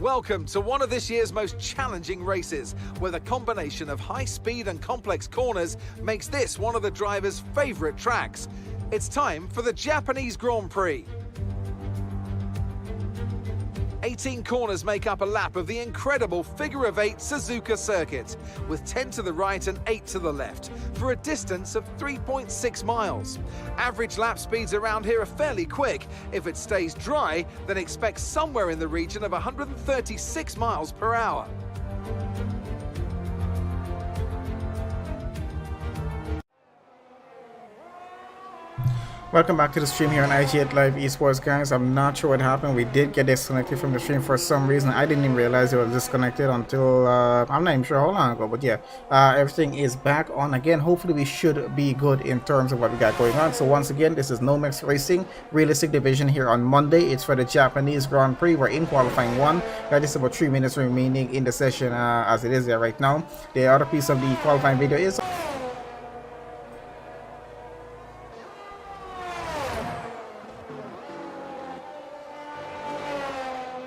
Welcome to one of this year's most challenging races, where the combination of high speed and complex corners makes this one of the drivers' favourite tracks. It's time for the Japanese Grand Prix. 18 corners make up a lap of the incredible figure-of-8 Suzuka circuit, with 10 to the right and 8 to the left, for a distance of 3.6 miles. Average lap speeds around here are fairly quick. If it stays dry, then expect somewhere in the region of 136 miles per hour. Welcome back to the stream here on IG8Live Esports, guys. I'm not sure what happened. We did get disconnected from the stream for some reason. I didn't even realize it was disconnected until I'm not even sure how long ago, but yeah, everything is back on again. Hopefully we should be good in terms of what we got going on. So once again, this is NOMEX Racing Realistic Division here on Monday. It's for the Japanese Grand Prix. We're in qualifying 1. Got just about 3 minutes remaining in the session as it is there right now. The other piece of the qualifying video is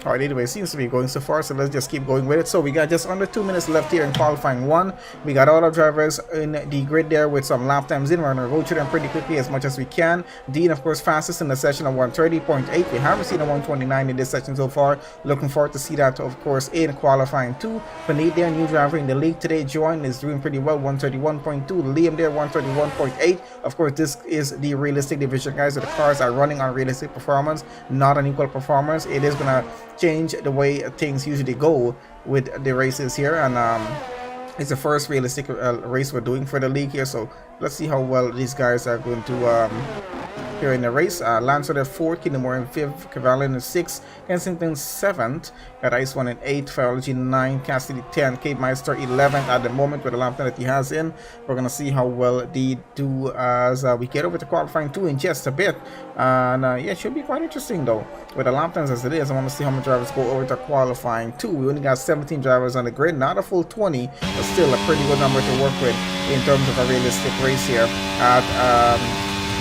alright, anyway, it seems to be going so far, so let's just keep going with it. So we got just under 2 minutes left here in qualifying 1. We got all our drivers in the grid there with some lap times in. We're going to go through them pretty quickly as much as we can. Dean, of course, fastest in the session of 130.8. We haven't seen a 129 in this session so far. Looking forward to see that, of course, in qualifying 2. Panit there, new driver in the league today, joined, is doing pretty well, 131.2. Liam there, 131.8. Of course, this is the realistic division, guys. So the cars are running on realistic performance, not on equal performance. It is going to change the way things usually go with the races here, and it's the first realistic race we're doing for the league here, so let's see how well these guys are going to here in the race. Lancer at 4th, Kinamore in 5th, Cavalin in 6th, Kensington 7th, got Ice 1 in 8th, Philology 9, Cassidy 10, Cape Meister 11th at the moment with the lap time that he has in. We're gonna see how well they do as we get over to qualifying 2 in just a bit, and yeah, it should be quite interesting though with the lap times as it is. I want to see how many drivers go over to qualifying 2. We only got 17 drivers on the grid, not a full 20, but still a pretty good number to work with in terms of a realistic race here at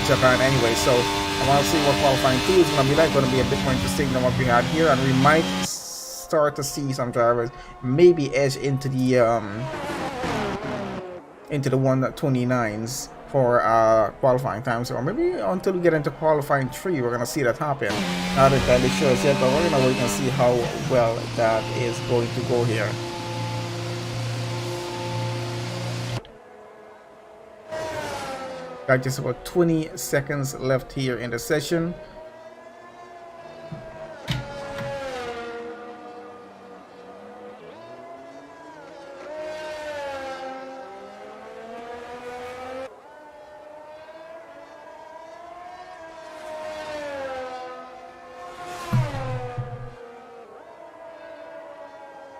Japan anyway. So I want to see what qualifying 2 is going to be like. Going to be a bit more interesting than what we had here, and we might start to see some drivers maybe edge into the 129s for qualifying times, or maybe until we get into qualifying 3 we're going to see that happen. Not entirely sure yet, but we're going to wait and see how well that is going to go here. Got just about 20 seconds left here in the session.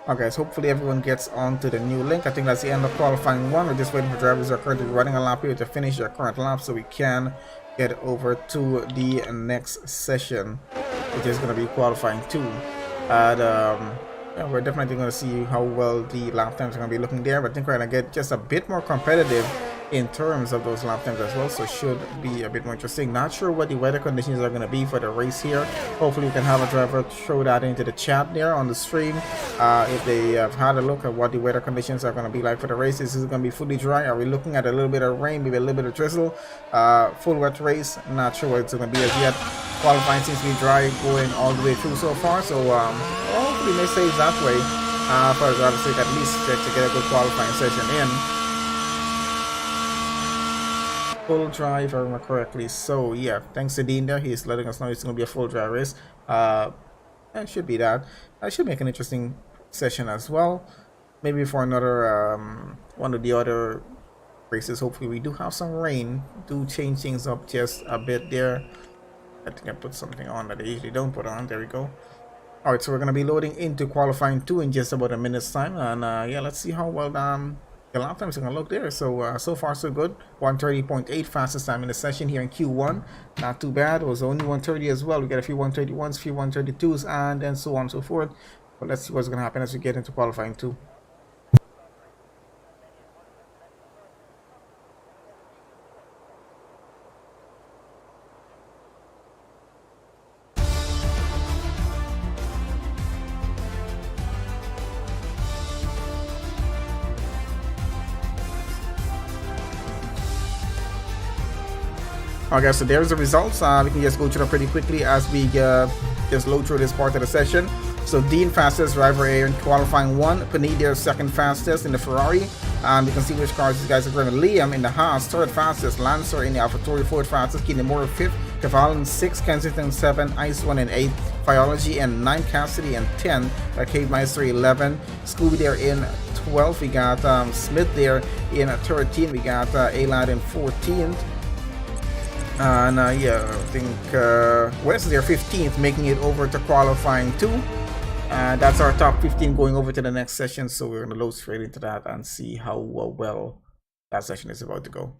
Okay, so hopefully everyone gets onto the new link. I think that's the end of qualifying 1. We're just waiting for drivers who are currently running a lap here to finish their current lap so we can get over to the next session, which is going to be qualifying 2. And yeah, we're definitely going to see how well the lap times are going to be looking there, but I think we're going to get just a bit more competitive in terms of those lap times as well, so should be a bit more interesting. Not sure what the weather conditions are going to be for the race here. Hopefully we can have a driver throw that into the chat there on the stream if they have had a look at what the weather conditions are going to be like for the race. Is it going to be fully dry? Are we looking at a little bit of rain, maybe a little bit of drizzle? Full wet race, not sure what it's going to be as yet. Qualifying seems to be dry going all the way through so far, so hopefully may stay that way for the driver's sake, at least to get a good qualifying session in. Full dry, if I remember correctly. So yeah, thanks to Dean there, he's letting us know it's going to be a full dry race. It should be that. It should make an interesting session as well. Maybe for another one of the other races, hopefully we do have some rain. Do change things up just a bit there. I think I put something on that I usually don't put on. There we go. Alright, so we're going to be loading into qualifying 2 in just about a minute's time, and yeah, let's see how well the lap times are going to look there. So so far so good. 130.8 fastest time in the session here in Q1. Not too bad. It was only 130 as well. We got a few 131s, a few 132s, and then so on and so forth. But let's see what's going to happen as we get into qualifying 2. Okay, so there's the results. We can just go through them pretty quickly as we just load through this part of the session. So Dean fastest driver here in qualifying 1, Panay there second fastest in the Ferrari. You can see which cars these guys are driving. Liam in the Haas third fastest, Lancer in the AlphaTauri fourth fastest, Kinemura 5th, Cavalin 6, Kensington 7, Ice 1 and 8, Biology and 9, Cassidy and 10, Cave Meister 11, Scooby there in 12, we got Smith there in 13, we got A-Lad in 14th. And yeah, I think West there 15th, making it over to qualifying 2. That's our top 15 going over to the next session. So we're going to load straight into that and see how well that session is about to go.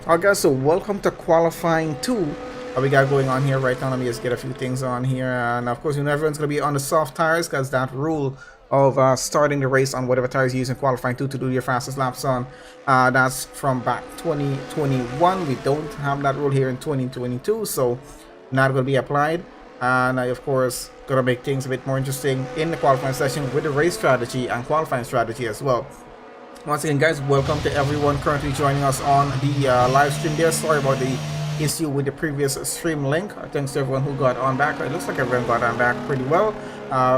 Alright guys, so welcome to qualifying 2. What we got going on here right now, let me just get a few things on here. And of course, you know, everyone's going to be on the soft tires because that rule of starting the race on whatever tires you use in qualifying 2 to do your fastest laps on, that's from back 2021. We don't have that rule here in 2022, so not going to be applied. And of course, going to make things a bit more interesting in the qualifying session with the race strategy and qualifying strategy as well. Once again guys, welcome to everyone currently joining us on the live stream there. Sorry about the issue with the previous stream link. Thanks to everyone who got on back. It looks like everyone got on back pretty well.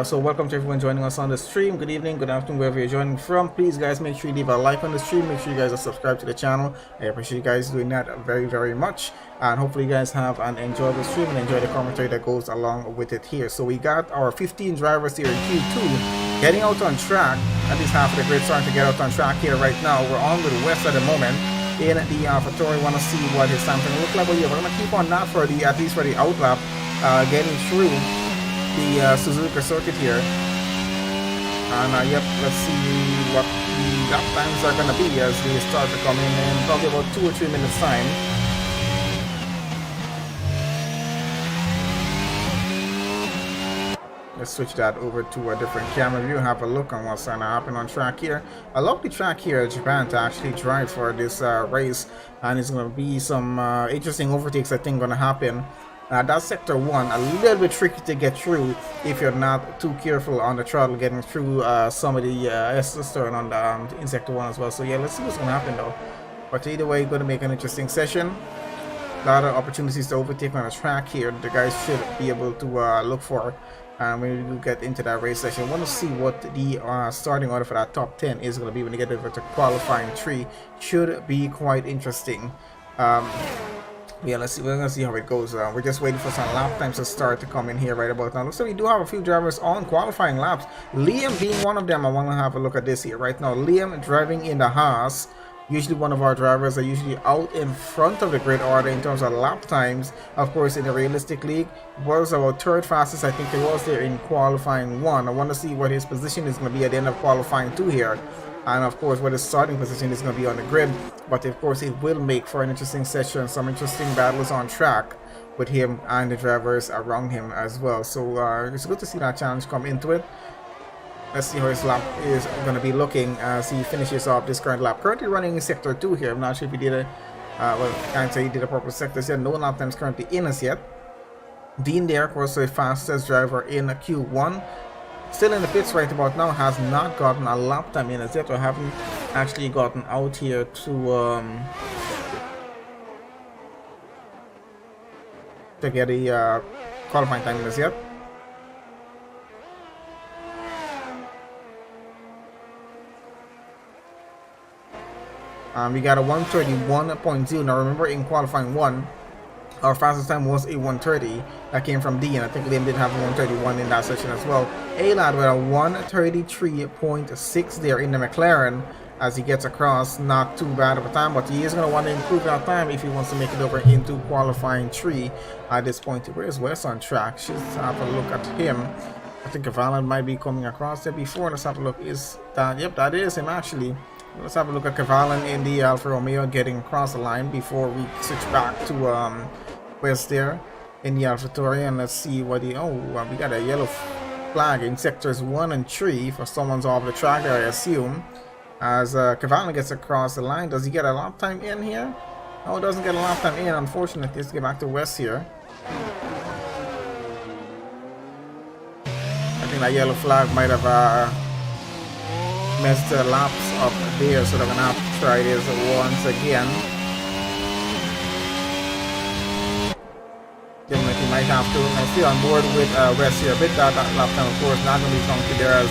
So welcome to everyone joining us on the stream. Good evening, good afternoon, wherever you're joining from. Please guys, make sure you leave a like on the stream. Make sure you guys are subscribed to the channel. I appreciate you guys doing that very much. And hopefully you guys have an enjoyable stream and enjoy the commentary that goes along with it here. So we got our 15 drivers here in Q2 getting out on track. At least half of the grid starting to get out on track here right now. We're on with West at the moment in the AlphaTauri. Want to see what his time's gonna look like. But yeah, we're gonna keep on that for the at least for the outlap, getting through the Suzuka circuit here. And yep, let's see what the lap times are gonna be as we start to come in probably about 2 or 3 minutes time. Let's switch that over to a different camera view, have a look on what's going to happen on track here. A lovely track here in Japan to actually drive for this race, and it's going to be some interesting overtakes I think going to happen. That's sector 1, a little bit tricky to get through if you're not too careful on the throttle getting through some of the S turn on the in sector 1 as well. So yeah, let's see what's going to happen though. But either way, going to make an interesting session. A lot of opportunities to overtake on the track here. The guys should be able to look for. When we get into that race session, I want to see what the starting order for that top 10 is going to be when we get over to qualifying 3. Should be quite interesting. Yeah, let's see. We're going to see how it goes. We're just waiting for some lap times to start to come in here right about now. Looks like we do have a few drivers on qualifying laps. Liam being one of them. I want to have a look at this here right now. Liam driving in the Haas. Usually one of our drivers are usually out in front of the grid order in terms of lap times. Of course, in the realistic league, was about 3rd fastest. I think he was there in qualifying 1. I want to see what his position is going to be at the end of qualifying 2 here. And of course, what his starting position is going to be on the grid. But of course, it will make for an interesting session, some interesting battles on track with him and the drivers around him as well. So it's good to see that challenge come into it. Let's see how his lap is going to be looking as he finishes off this current lap. Currently running in sector 2 here. I'm not sure if he did a, well, I can't say he did a proper sector yet. No lap times currently in as yet. Dean there, of course, the fastest driver in Q1. Still in the pits right about now, has not gotten a lap time in as yet, or haven't actually gotten out here to get a qualifying time in as yet. We got a 131.0. Now remember, in qualifying 1, our fastest time was a 130. That came from D, and I think Liam did have a 131 in that session as well. A-Lad with a 133.6 there in the McLaren as he gets across. Not too bad of a time, but he is going to want to improve that time if he wants to make it over into qualifying 3 at this point. Where's Wes on track? Let's have a look at him. I think Cavalli might be coming across there before. Let's have a look. Is that, yep, that is him actually. Let's have a look at Cavalli in the Alfa Romeo getting across the line before we switch back to Wes there in the AlphaTauri, and let's see what he, we got a yellow flag in sectors 1 and 3 for someone's off the track there, I assume. As Cavalli gets across the line, does he get a lap time in here? No, he doesn't get a lap time in, unfortunately. Let's get back to Wes here. I think that yellow flag might have messed the laps up there, so they're gonna have to try this once again. Definitely might have to. I'm still on board with Wes here a bit. That lap time, of course, not gonna be funky there as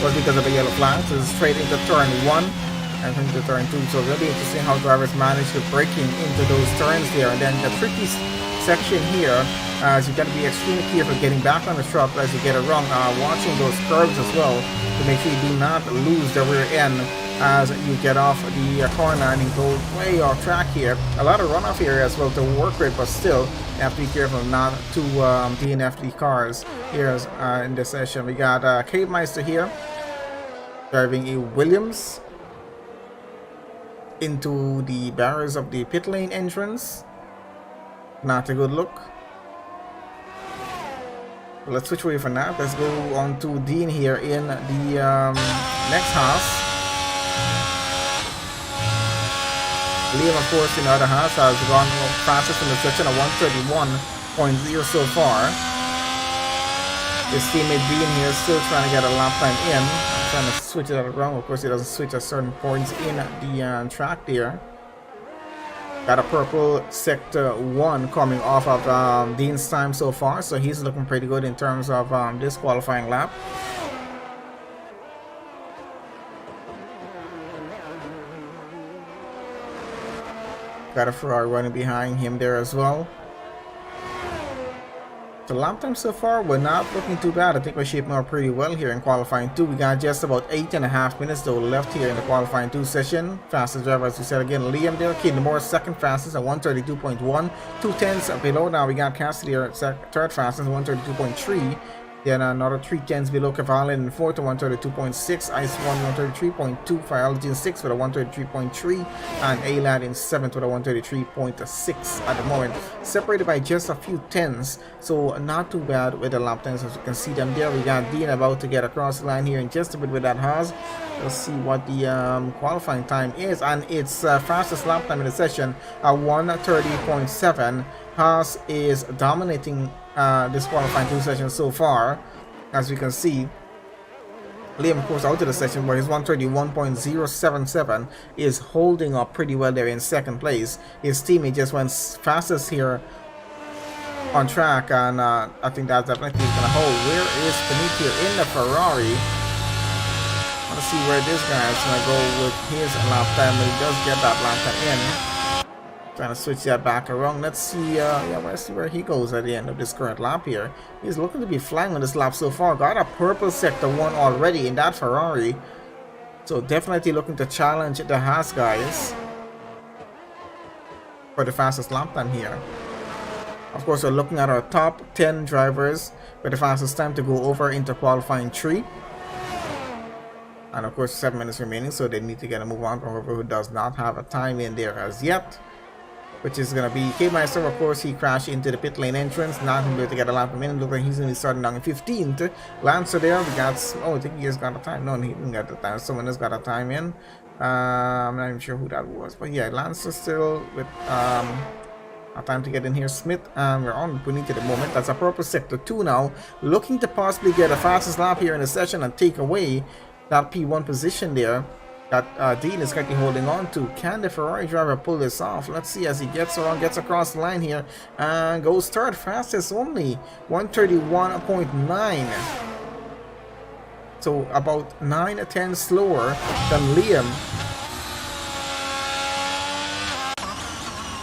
was because of the yellow flag. So it's straight into turn 1 and into turn 2. So it'll be interesting how drivers manage to breaking into those turns there. And then the tricky section here, as you got to be extremely careful getting back on the truck as you get it wrong, watching those curves as well to make sure you do not lose the rear end as you get off the corner and you go way off track here. A lot of runoff here as well to work with, but still you have to be careful not to DNF the cars here in this session. We got Cave Meister here driving a Williams into the barriers of the pit lane entrance. Not a good look. Let's switch away from that. Let's go on to Dean here in the next house. Liam, of course, in the other house has gone fastest in the section at 131.0 so far. His teammate Dean here is still trying to get a lap time in. I'm trying to switch it around. Of course, he doesn't switch at certain points in the track there. Got a purple sector 1 coming off of Dean's time so far, so he's looking pretty good in terms of this qualifying lap. Got a Ferrari running behind him there as well. The lap time so far, we're not looking too bad. I think we're shaping up pretty well here in qualifying 2. We got just about 8.5 minutes though left here in the qualifying 2 session. Fastest driver, as we said again, Liam there. Keaton Moore second fastest at 132.1. 2/10 below. Now we got Cassidy here at third fastest, 132.3. Then another 3/10 below Cavalli in fourth at 132.6. Ice 1 133.2. Fiality in sixth with a 133.3. And A-Lad in seventh with a 133.6 at the moment. Separated by just a few tenths. So not too bad with the lap times as you can see them there. We got Dean about to get across the line here in just a bit with that Haas. Let's see what the qualifying time is. And it's fastest lap time in the session at 130.7. Haas is dominating this qualifying 2 session so far, as we can see. Liam, of course, out of the session, where his 131.077 is holding up pretty well there in second place. His teammate just went fastest here on track, and I think that's definitely going to hold. Where is Beneath here in the Ferrari? I want to see where this guy is going to go with his lap time. He does get that lap time in. Trying to switch that back around. Let's see, let's see where he goes at the end of this current lap here. He's looking to be flying on this lap so far. Got a purple sector 1 already in that Ferrari. So definitely looking to challenge the Haas guys for the fastest lap time here. Of course, we're looking at our top 10 drivers with the fastest time to go over into qualifying 3. And of course, 7 minutes remaining, so they need to get a move on for whoever who does not have a time in there as yet. Which is going to be K-Meister. Of course, he crashed into the pit lane entrance. Not going to be able to get a lap per minute. Look like he's going to be starting down in 15th. Lancer there. We got, I think he has got a time. No, he didn't get the time. Someone has got a time in. I'm not even sure who that was. But yeah, Lancer still with a time to get in here. Smith, and we're on Bonita at the moment. That's a purple sector 2 now. Looking to possibly get a fastest lap here in the session and take away that P1 position there that Dean is currently holding on to. Can the Ferrari driver pull this off? Let's see as he gets around, gets across the line here, and goes third fastest only, 131.9. So about 9 or 10 slower than Liam.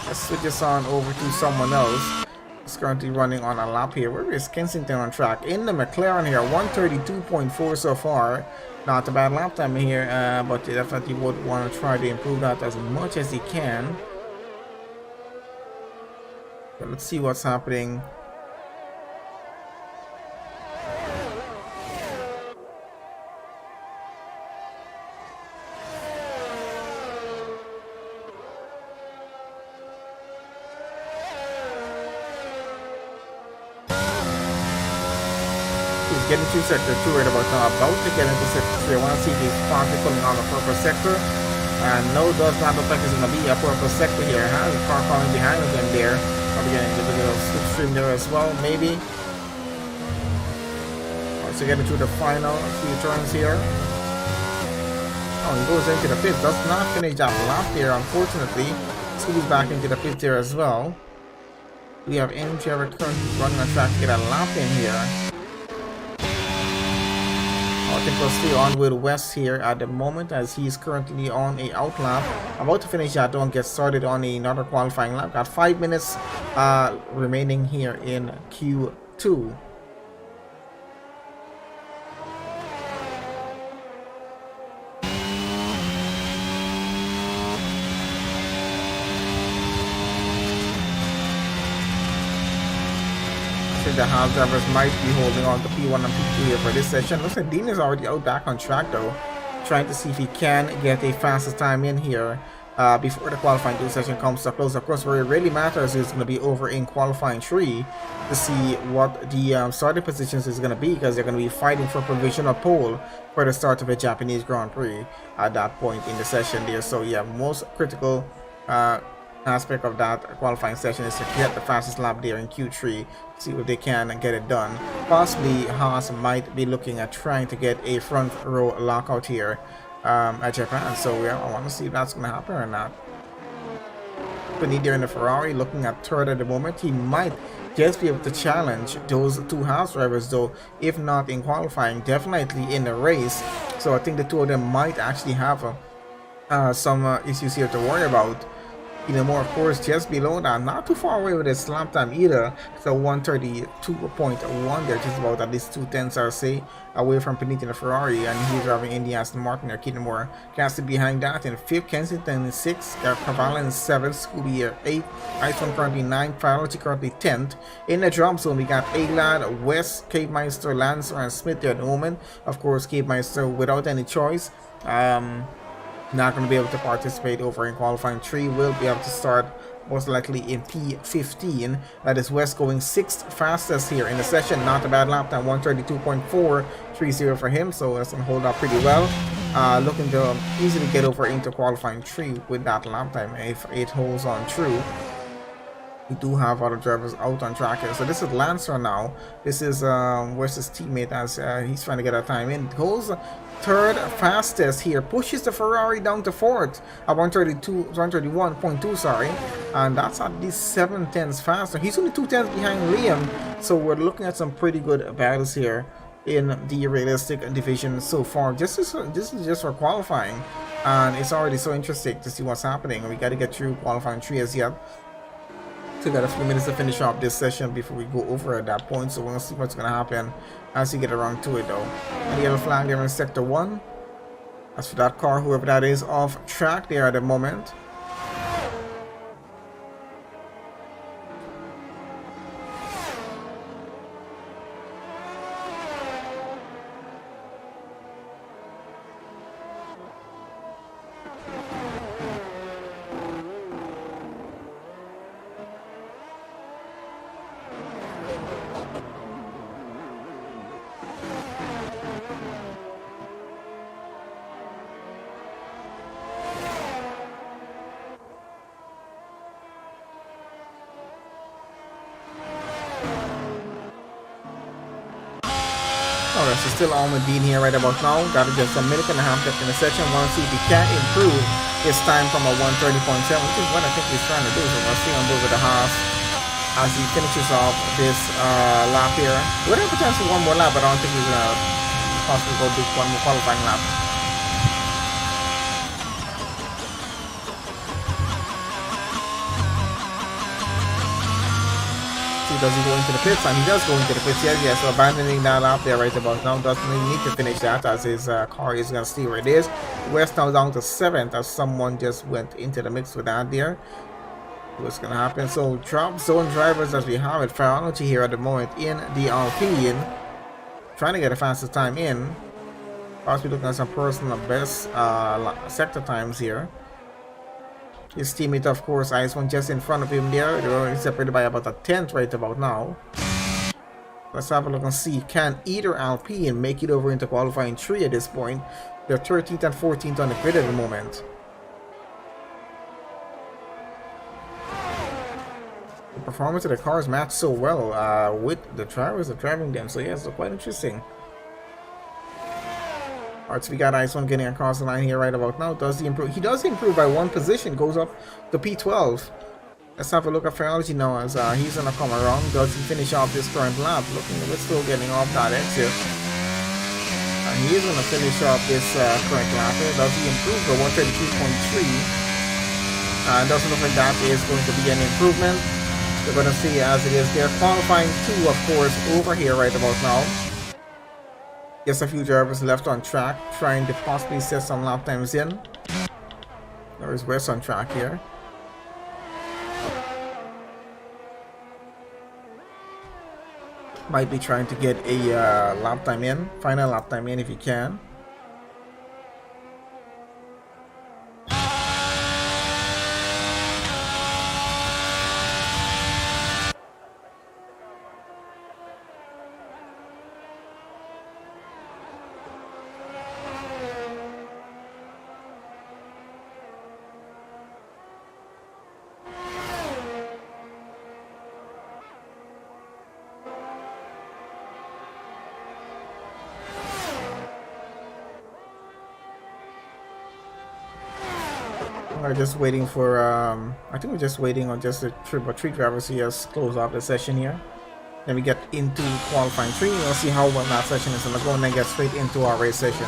Let's switch this on over to someone else. He's currently running on a lap here. Where is Kensington on track? In the McLaren here, 132.4 so far. Not a bad lap time here, but you definitely would want to try to improve that as much as you can. But let's see what's happening getting to sector 2 right about now, about to get into sector 3. I want to see if he's finally pulling on the purple sector. And no, does not look like it's going to be a purple sector here. Has a car falling behind of him there. Probably getting a little slipstream there as well, maybe. So getting through the final few turns here. Oh, he goes into the pit. Does not finish that lap there, unfortunately. Scooby's back into the pit there as well. We have NG currently running on track to get a lap in here. I think we'll stay on with West here at the moment, as he's currently on a out lap. About to finish that, don't get started on another qualifying lap. Got 5 minutes remaining here in Q2. The Haas drivers might be holding on to P1 and P2 here for this session. Looks like Dean is already out back on track though, trying to see if he can get a fastest time in here before the qualifying 2 session comes to a close. Of course, where it really matters is going to be over in qualifying 3 to see what the starting positions is going to be, because they're going to be fighting for provisional pole for the start of a Japanese Grand Prix at that point in the session there. So yeah, most critical aspect of that qualifying session is to get the fastest lap there in Q3, see if they can get it done. Possibly Haas might be looking at trying to get a front row lockout here at Japan, so yeah, I want to see if that's going to happen or not. Benny there in the Ferrari looking at third at the moment. He might just be able to challenge those 2 Haas drivers though, if not in qualifying, definitely in the race. So I think the 2 of them might actually have some issues here to worry about. More, of course, just below that, not too far away with his lap time either. So 132.1 there, just about at least 2/10 I say away from Benito in the Ferrari, and he's driving in the Aston Martin or Keaton Moore. Gasly behind that in 5th, Kensington in 6th, Cavallo in 7th, Scooby here 8th, Iceland currently 9th, Priority currently 10th. In the drop zone, we got A-Lad, West, Cape Meister, Lancer, and Smith there at the moment. Of course, Cape Meister without any choice. Not going to be able to participate over in qualifying 3. Will be able to start most likely in P15. That is West going 6th fastest here in the session. Not a bad lap time, 132.430 for him, so that's going to hold up pretty well. Looking to easily get over into qualifying 3 with that lap time if it holds on true. We do have other drivers out on track here. So this is Lancer now. This is West's teammate as he's trying to get a time in. Goes 3rd fastest here. Pushes the Ferrari down to 4th at 131.2, sorry. And that's at least 7/10 faster. He's only 2/10 behind Liam. So we're looking at some pretty good battles here in the realistic division so far. This is just for qualifying. And it's already so interesting to see what's happening. We got to get through qualifying 3 as yet. Still got a few minutes to finish off this session before we go over at that point, so we're gonna see what's gonna happen as we get around to it though. And the yellow flag there in sector 1. As for that car, whoever that is, off track there at the moment. Alright, so still on with Dean here right about now. Got just a minute and a half left in the session. Want to see if he can improve his time from a 130.7, which is what I think he's trying to do. So we'll see on board with the Haas as he finishes off this lap here. We're going to potentially one more lap, but I don't think he's going to possibly go do one more qualifying lap. Does he go into the pits? And he does go into the pits. Yeah, so abandoning that lap there right about now. Doesn't really need to finish that as his car is going to stay where it is. West now down to 7th as someone just went into the mix with that there. What's going to happen? So drop zone drivers as we have it. Priority here at the moment in the Alpine. Trying to get the fastest time in. Possibly looking at some personal best sector times here. His teammate, of course, Ice one just in front of him there. They're only separated by about a 10th right about now. Let's have a look and see, can either Alpine make it over into qualifying 3 at this point? They're 13th and 14th on the grid at the moment. The performance of the cars match so well with the drivers that are driving them, so yeah, so quite interesting. Alright, so we got Ice1 getting across the line here right about now. Does he improve? He does improve by 1 position, goes up to P12. Let's have a look at Ferrology now as he's gonna come around. Does he finish off this current lap? Looking we're still getting off that exit. And he is gonna finish off this current lap here. Does he improve by 132.3? Doesn't look like that is going to be an improvement. We're gonna see as it is. They're qualifying 2, of course, over here right about now. Just a few drivers left on track, trying to possibly set some lap times in. There is West on track here. Might be trying to get a lap time in, final lap time in if you can. We're just waiting for I think we're just waiting on just the three drivers here to close off the session here. Then we get into qualifying 3. We'll see how well that session is gonna go and then get straight into our race session.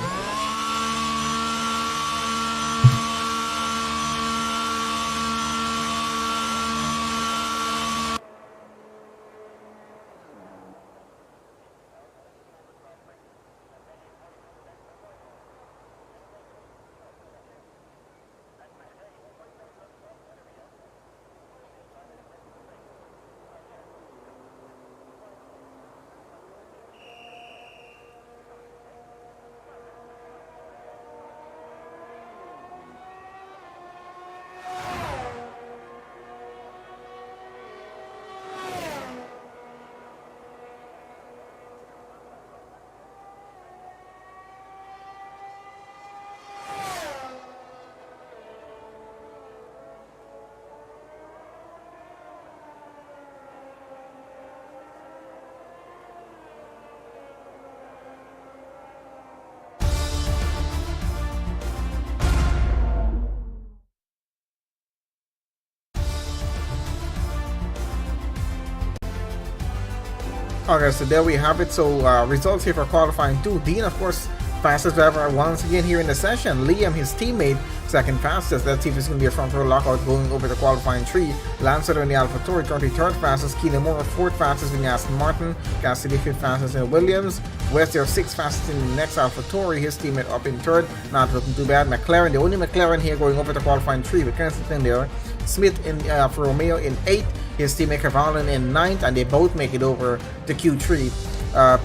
Okay, so there we have it. So results here for qualifying 2. Dean, of course, fastest driver once again here in the session. Liam, his teammate, second fastest. Let's see if it's going to be a front row lockout going over to qualifying 3. Lancer in the AlphaTauri, 23rd fastest. Keelan Moore, 4th fastest in the Aston Martin. Cassidy, 5th fastest in Williams. West, 6th fastest in the next AlphaTauri. His teammate up in 3rd. Not looking too bad. McLaren, the only McLaren here going over to qualifying 3 with Kensington there. Smith in for Romeo in 8th. His teammate Cavalin in 9th, and they both make it over to Q3.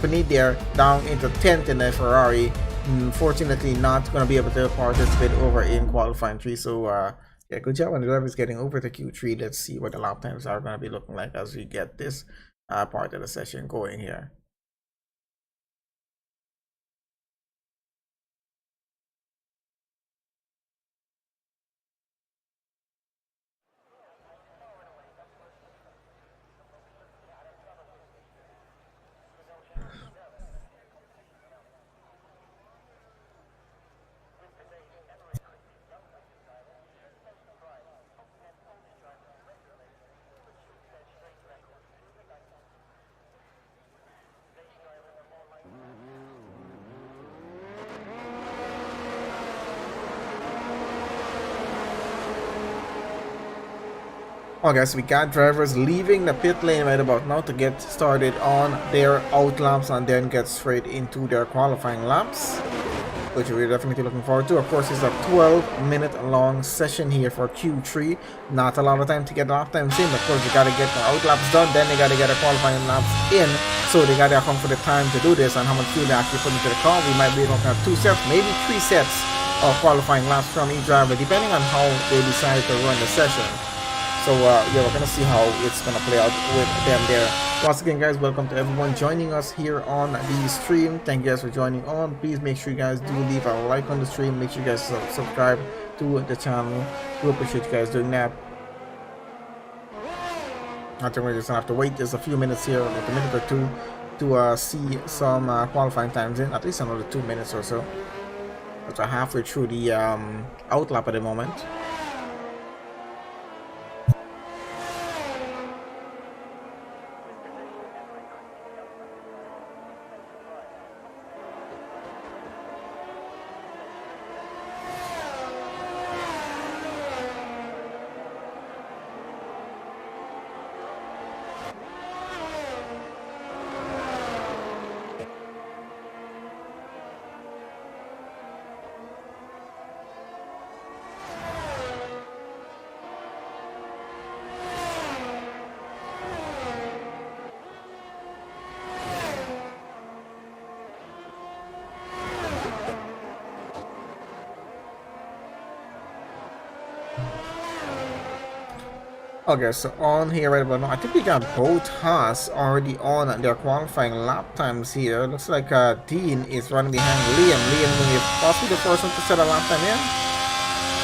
Panid there down into 10th in the Ferrari. Unfortunately, not going to be able to participate over in qualifying 3. So, yeah, good job on the drivers getting over to Q3. Let's see what the lap times are going to be looking like as we get this part of the session going here. Okay, so we got drivers leaving the pit lane right about now to get started on their out laps and then get straight into their qualifying laps, which we're definitely looking forward to. Of course, it's a 12-minute long session here for Q3. Not a lot of time to get lap times in. Of course, they got to get the out laps done, then they got to get the qualifying laps in. So they got to account for the time to do this and how much fuel they actually put into the car. We might be looking at 2 sets, maybe 3 sets of qualifying laps from each driver, depending on how they decide to run the session. So yeah, we're gonna see how it's gonna play out with them there. Once again, guys, welcome to everyone joining us here on the stream. Thank you guys for joining on. Please make sure you guys do leave a like on the stream. Make sure you guys subscribe to the channel. We appreciate you guys doing that. I think we're just gonna have to wait just a few minutes here, like a minute or two, to see some qualifying times in. At least another 2 minutes or so. We're halfway through the outlap at the moment. Okay, so on here right about now, I think we got both Haas already on their qualifying lap times here. Looks like Dean is running behind Liam. Liam is possibly the first one to set a lap time in.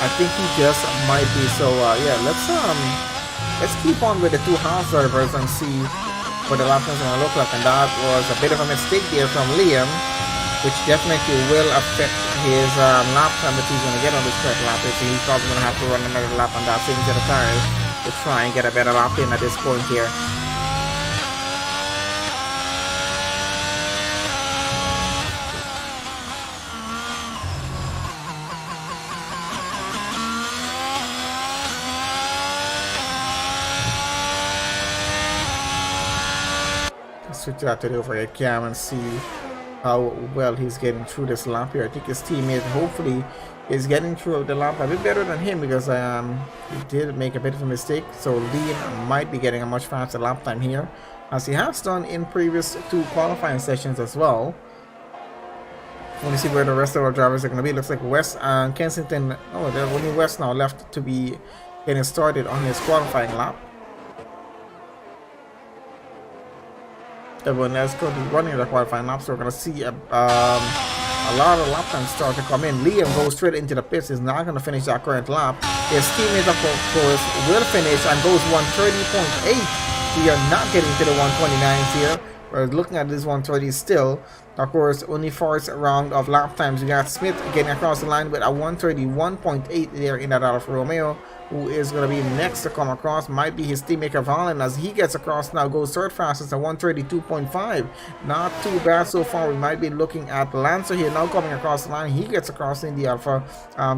I think he just might be. So yeah, let's keep on with the two Haas drivers and see what the lap times are gonna look like. And that was a bit of a mistake there from Liam, which definitely will affect his lap time that he's gonna get on this correct lap. So he's probably gonna have to run another lap on that same set of tires to try and get a better lap in at this point here. Let's switch that to the overhead cam and see how well he's getting through this lap here. I think his teammate hopefully is getting through the lap a bit better than him, because he did make a bit of a mistake. So Liam might be getting a much faster lap time here, as he has done in previous two qualifying sessions as well. Let me see where the rest of our drivers are going to be. Looks like West and Kensington. Oh, there's only West now left to be getting started on his qualifying lap. Everyone else currently running the qualifying lap, so we're going to see a lot of lap times start to come in. Liam goes straight into the pits. He's not going to finish that current lap. His teammate, of course, will finish and goes 130.8. We are not getting to the 129s here. We're looking at this 130 still. Of course, only first round of lap times. We got Smith getting across the line with a 131.8 there in that Alfa Romeo. Who is going to be next to come across might be his teammate Cavalli, as he gets across now, goes third fastest at 132.5. Not too bad so far. We might be looking at Lancer here now coming across the line. He gets across in the Alpha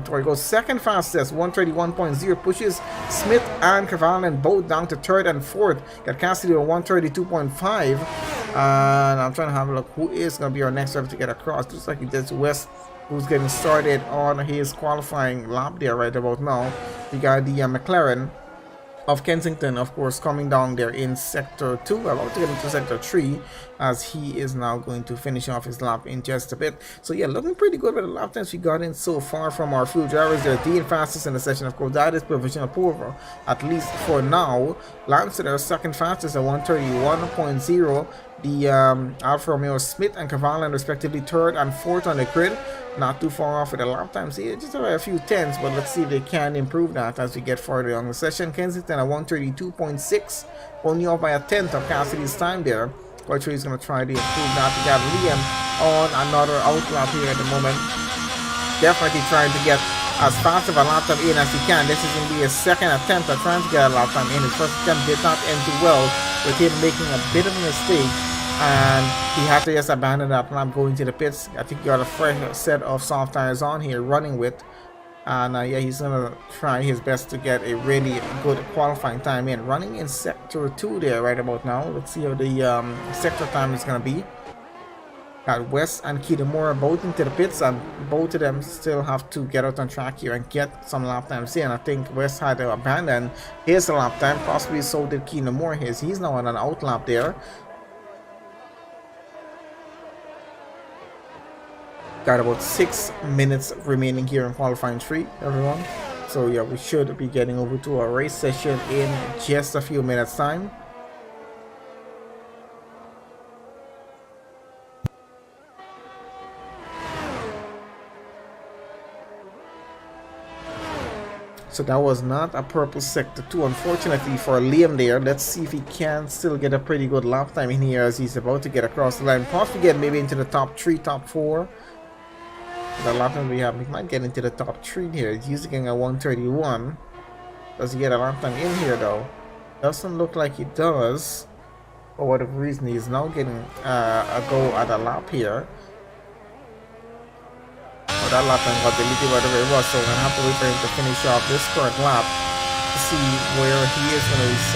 Tori, goes second fastest, 131.0, pushes Smith and Cavalli both down to third and fourth. Got Cassidy at 132.5. And I'm trying to have a look who is going to be our next driver to get across. Looks like it's West, who's getting started on his qualifying lap there right about now. We got the McLaren of Kensington, of course, coming down there in sector 2, about to get into sector 3, as he is now going to finish off his lap in just a bit. So yeah, looking pretty good with the lap times we got in so far from our few drivers. They're Dean fastest in the session, of course. That is provisional approval, at least for now. Lancer, their second fastest at 131.0. The Alfa Romeo Smith and Cavalli respectively third and fourth on the grid. Not too far off with the lap times here, just a few tenths, but let's see if they can improve that as we get further on the session. Kensington at 132.6, only off by a tenth of Cassidy's time there. Quite sure he's going to try to improve that. We got Liam on another outlap here at the moment. Definitely trying to get as fast of a lap time in as he can. This is going to be his second attempt at trying to get a lap time in. His first attempt did not end too well, with him making a bit of a mistake, and he had to just abandon that lap going to the pits. I think he got a fresh set of soft tires on here running with, and yeah, he's gonna try his best to get a really good qualifying time in, running in sector 2 there right about now. Let's see how the sector time is gonna be. Got West and Kitamura both into the pits, and both of them still have to get out on track here and get some lap times in. I think West had to abandon his lap time, possibly so did Kitamura his. He's now on an out lap there. Got about 6 minutes remaining here in qualifying 3, everyone. So yeah, we should be getting over to our race session in just a few minutes time. So that was not a purple sector 2, unfortunately for Liam there. Let's see if he can still get a pretty good lap time in here as he's about to get across the line. Possibly get maybe into the top 3, top 4. The lap time we have, he might get into the top 3 here. He's using a 131. Does he get a lap time in here though? Doesn't look like he does. For whatever reason, he's now getting a go at a lap here. Oh, that lap time got deleted, whatever it was, so we're gonna have to wait for him to finish off this current lap to see where he is when he's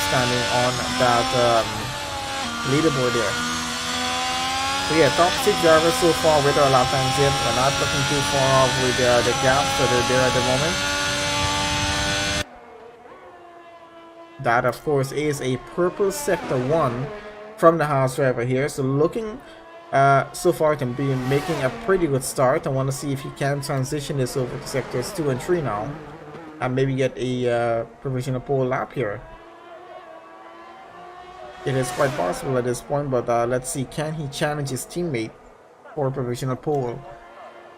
standing on that leaderboard there. So yeah, top 6 drivers so far with our lap times in. We're not looking too far off with the gaps that are there at the moment. That of course is a purple sector 1 from the Haas driver here. So looking so far to be making a pretty good start. I want to see if he can transition this over to sectors 2 and 3 now, and maybe get a provisional pole lap here. It is quite possible at this point, but let's see, can he challenge his teammate for provisional pole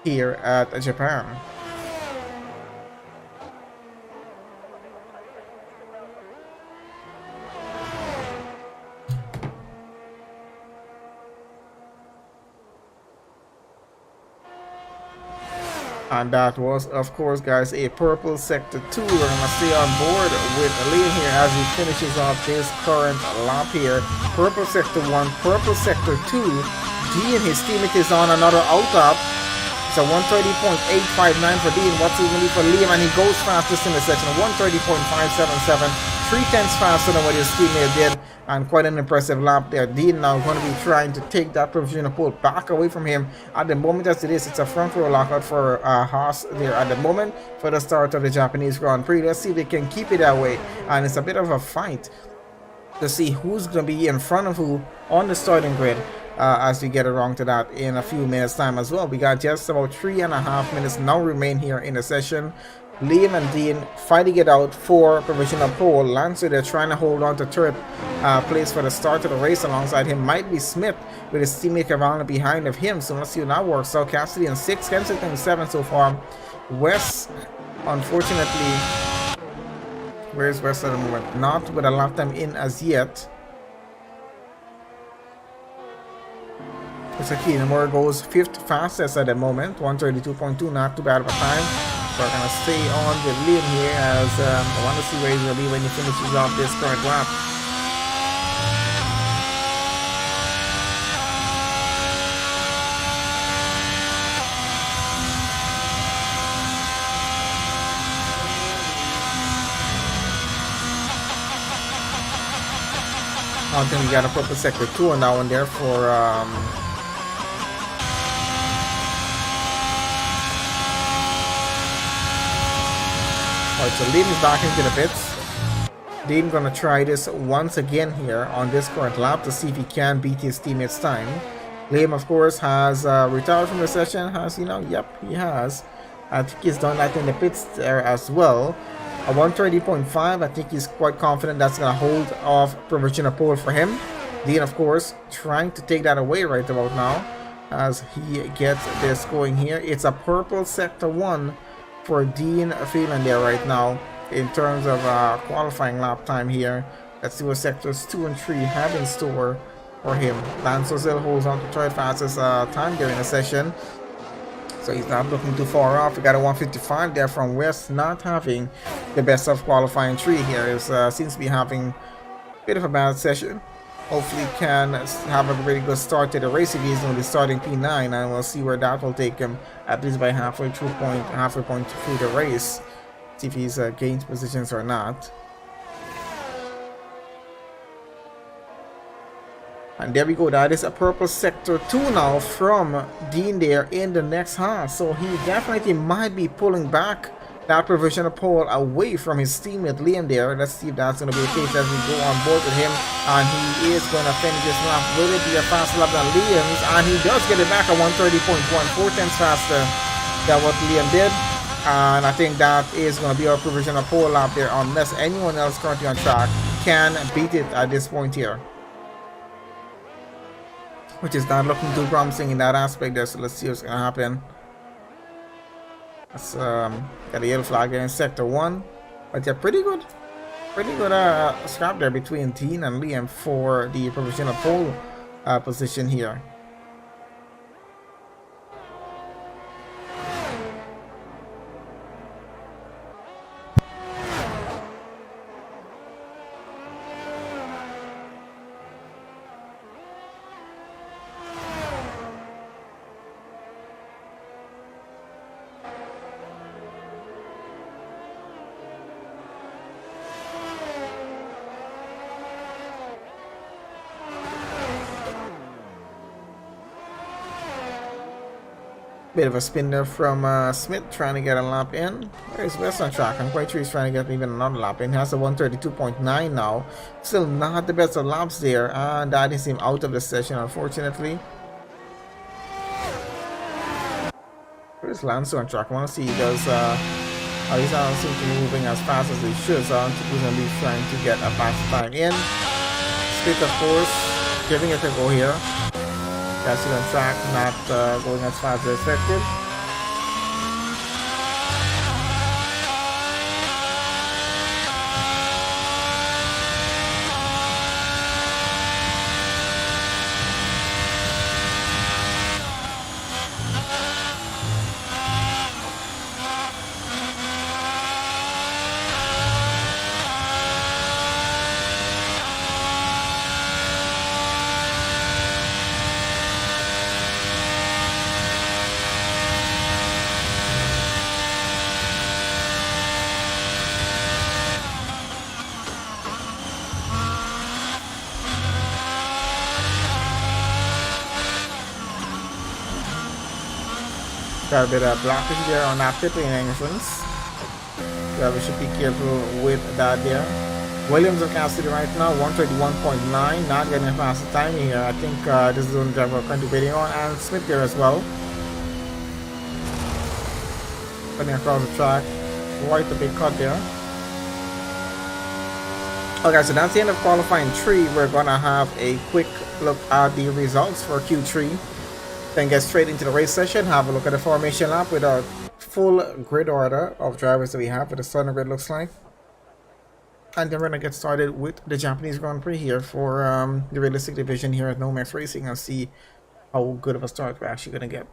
here at Japan? And that was, of course, guys, a purple sector 2. We're gonna stay on board with Liam here as he finishes off this current lap here. Purple sector 1, purple sector 2. Dean, his teammate, is on another out lap. It's a 130.859 for Dean. What's he gonna be for Liam? And he goes fastest in the section, 130.577. 3/10 faster than what his teammate did, and quite an impressive lap there. Dean now going to be trying to take that provisional pole back away from him. At the moment as it is, it's a front row lockout for Haas there at the moment for the start of the Japanese Grand Prix. Let's see if they can keep it that way, and it's a bit of a fight to see who's going to be in front of who on the starting grid as we get around to that in a few minutes time as well. We got just about 3.5 minutes now remain here in the session. Liam and Dean fighting it out for provisional pole. Lancer, they're trying to hold on to third place for the start of the race. Alongside him might be Smith with his teammate Cavani behind of him. So let's see how that works. So Cassidy in 6, Kensington in 7 so far. West, unfortunately, where's West at the moment? Not with a lap time in as yet. It's a Keenamore goes 5th fastest at the moment, 132.2, not too bad of a time. So we're gonna stay on with Liam here as I want to see where he's gonna be when he finishes off this current lap. I think we got a purple sector 2 on that one there for alright, so Liam is back into the pits. Liam gonna try this once again here on this current lap to see if he can beat his teammates' time. Liam, of course, has retired from the session. Has, you know, yep, he has. I think he's done that in the pits there as well. A 130.5, I think he's quite confident that's gonna hold off provisional pole for him. Dean, of course, trying to take that away right about now as he gets this going here. It's a purple sector 1 for Dean Freeland there right now in terms of qualifying lap time here. Let's see what sectors 2 and 3 have in store for him. Lance Ozil holds on to third fastest time during the session, so he's not looking too far off. We got a 155 there from West, not having the best of qualifying 3 here. He seems to be having a bit of a bad session. Hopefully can have a really good start to the race if he's going to be starting P9, and we'll see where that will take him at least by halfway point through the race. See if he's gains positions or not. And there we go, that is a purple sector 2 now from Dean there in the next half. So he definitely might be pulling back that provisional pole away from his teammate Liam there. Let's see if that's going to be the case as we go on board with him. And he is going to finish this lap. Will it be a faster lap than Liam's? And he does get it back at 130.1, 4/10 faster than what Liam did. And I think that is going to be our provisional pole lap there, unless anyone else currently on track can beat it at this point here, which is not looking too promising in that aspect there. So let's see what's going to happen. Let's got a yellow flag there in sector 1, but yeah, pretty good scrap there between Teen and Liam for the provisional pole position here. Bit of a spin there from Smith, trying to get a lap in. Where's West on track? I'm quite sure he's trying to get even another lap in. He has a 132.9 now. Still not the best of laps there, and that is him out of the session, unfortunately. Where's Lance on track? I want to see does he's not seem to be moving as fast as he should, so I don't think he's going to be trying to get a fast time in. Smith, of course, giving it a go here. That's it on track, not going as fast as expected. Got a bit of blockage there on that pit lane entrance. Yeah, we should be careful with that there. Williams of Kansas City right now, 131.9, not getting a faster time here. I think this is the only driver we're currently waiting on, and Smith here as well. Running across the track, quite a big cut there. Okay, so that's the end of qualifying 3. We're gonna have a quick look at the results for Q3. Then get straight into the race session, have a look at the formation lap with our full grid order of drivers that we have, what the starting grid looks like. And then we're going to get started with the Japanese Grand Prix here for the realistic division here at NOMEX Racing and see how good of a start we're actually going to get.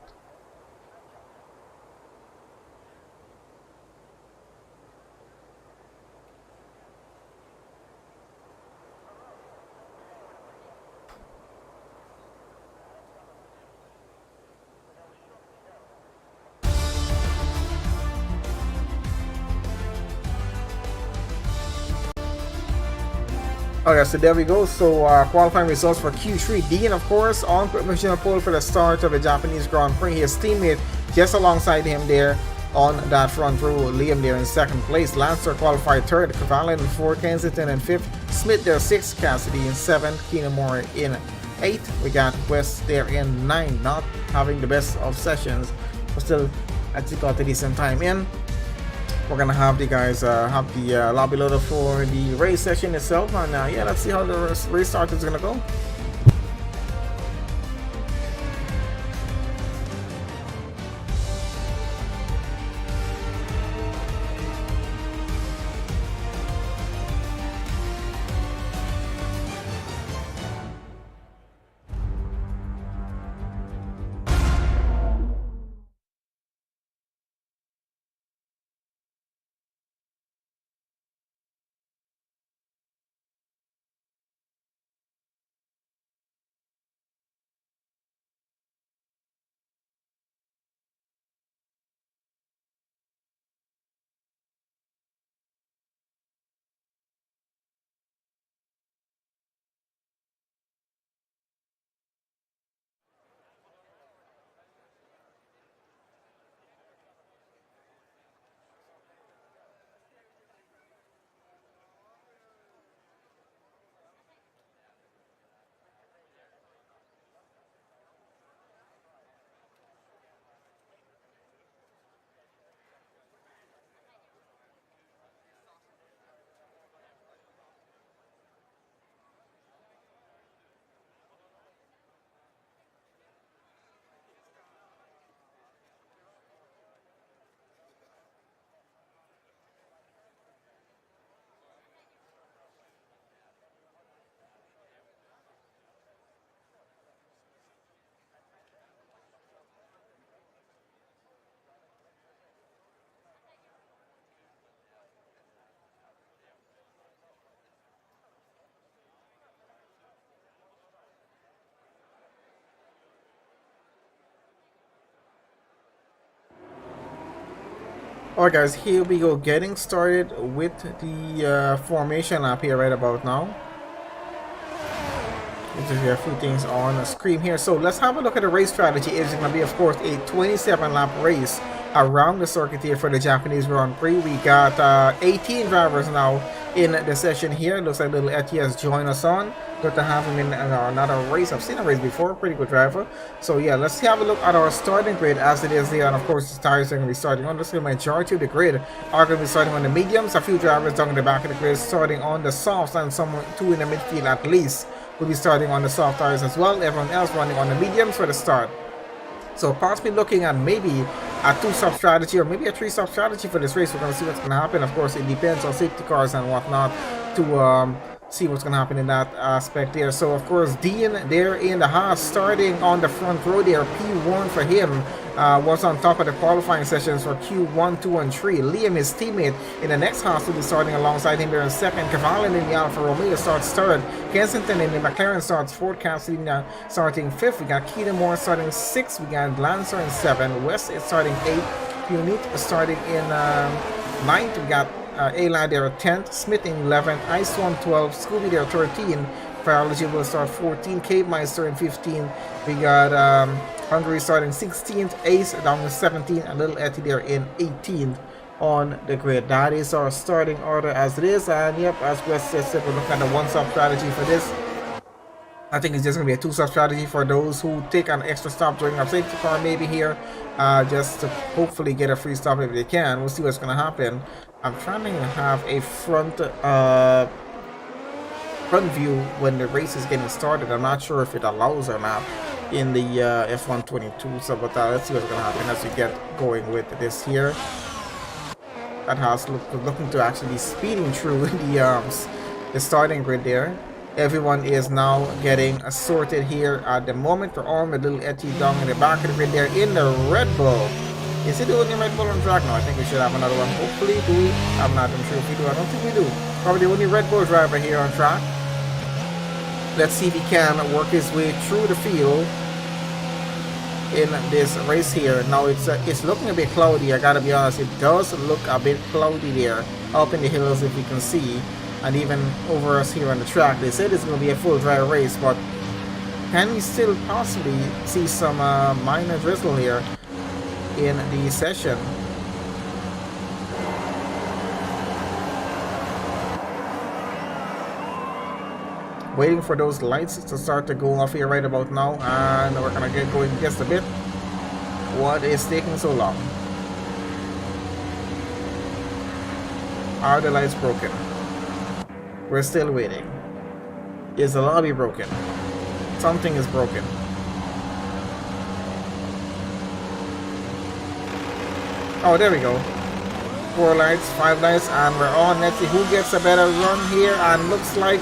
Okay, so there we go. So qualifying results for Q3. Dean, of course, on provisional pole for the start of the Japanese Grand Prix. His teammate just alongside him there on that front row. Liam there in second place. Lancer qualified third. Cavalli in fourth. Kensington in fifth. Smith there sixth. Cassidy in seventh. Keenamore in eighth. We got West there in ninth. Not having the best of sessions, but still I think got a decent time in. We're gonna have the guys have the lobby loader for the race session itself, and yeah, let's see how the race start is gonna go. Alright guys, here we go, getting started with the formation lap here right about now. Just a few things on the screen here. So let's have a look at the race strategy. It's going to be, of course, a 27 lap race around the circuit here for the Japanese Grand Prix. We got 18 drivers now in the session here. Looks like little Etty has joined us on. Good to have him in another race. I've seen a race before, pretty good driver. So yeah, let's have a look at our starting grid as it is there. And of course, the tires are going to be starting on the majority of the grid are going to be starting on the mediums. A few drivers down in the back of the grid starting on the softs, and some two in the midfield at least will be starting on the soft tires as well. Everyone else running on the mediums for the start. So possibly looking at maybe a 2-stop strategy or maybe a 3-stop strategy for this race. We're going to see what's going to happen. Of course, it depends on safety cars and whatnot to see what's going to happen in that aspect there. So of course, Dean there in the Haas starting on the front row there. P1 for him was on top of the qualifying sessions for Q1, 2, and 3. Liam, his teammate in the next Haas, will be starting alongside him there in second. Cavalli in the Alfa Romeo starts third. Kensington in the McLaren starts fourth. Cassidy starting fifth. We got Keaton Moore starting sixth. We got Lancer in seventh. West is starting eighth. Punit starting in ninth. We got A-Lad there at 10th, Smith in 11th, Ice One 12th, Scooby there 13th, Biology will start 14th, Cave Meister in 15th, we got Hungary starting 16th, Ace down in 17th, and Little Etty there in 18th on the grid. That is our starting order as it is, and yep, as Wes said, we're looking at the 1-stop strategy for this. I think it's just going to be a 2-stop strategy for those who take an extra stop during a safety car maybe here, just to hopefully get a free stop if they can. We'll see what's going to happen. I'm trying to have a front view when the race is getting started. I'm not sure if it allows or not in the F122. So, but let's see what's going to happen as we get going with this here. That house looking to actually be speeding through the starting grid there. Everyone is now getting sorted here at the moment. We're on with Little Etty down in the back of the grid there in the Red Bull. Is it the only Red Bull on track? No, I think we should have another one. Hopefully, do we? I'm not sure if we do. I don't think we do. Probably the only Red Bull driver here on track. Let's see if he can work his way through the field in this race here. Now it's looking a bit cloudy. I gotta be honest. It does look a bit cloudy there up in the hills, if you can see, and even over us here on the track. They said it's going to be a full dry race, but can we still possibly see some minor drizzle here in the session? Waiting for those lights to start to go off here right about now, and we're gonna get going just a bit. What is taking so long? Are the lights broken? We're still waiting. Is the lobby broken? Something is broken. Oh, there we go. 4 lights, 5 lights, and we're on. Let's see who gets a better run here. And looks like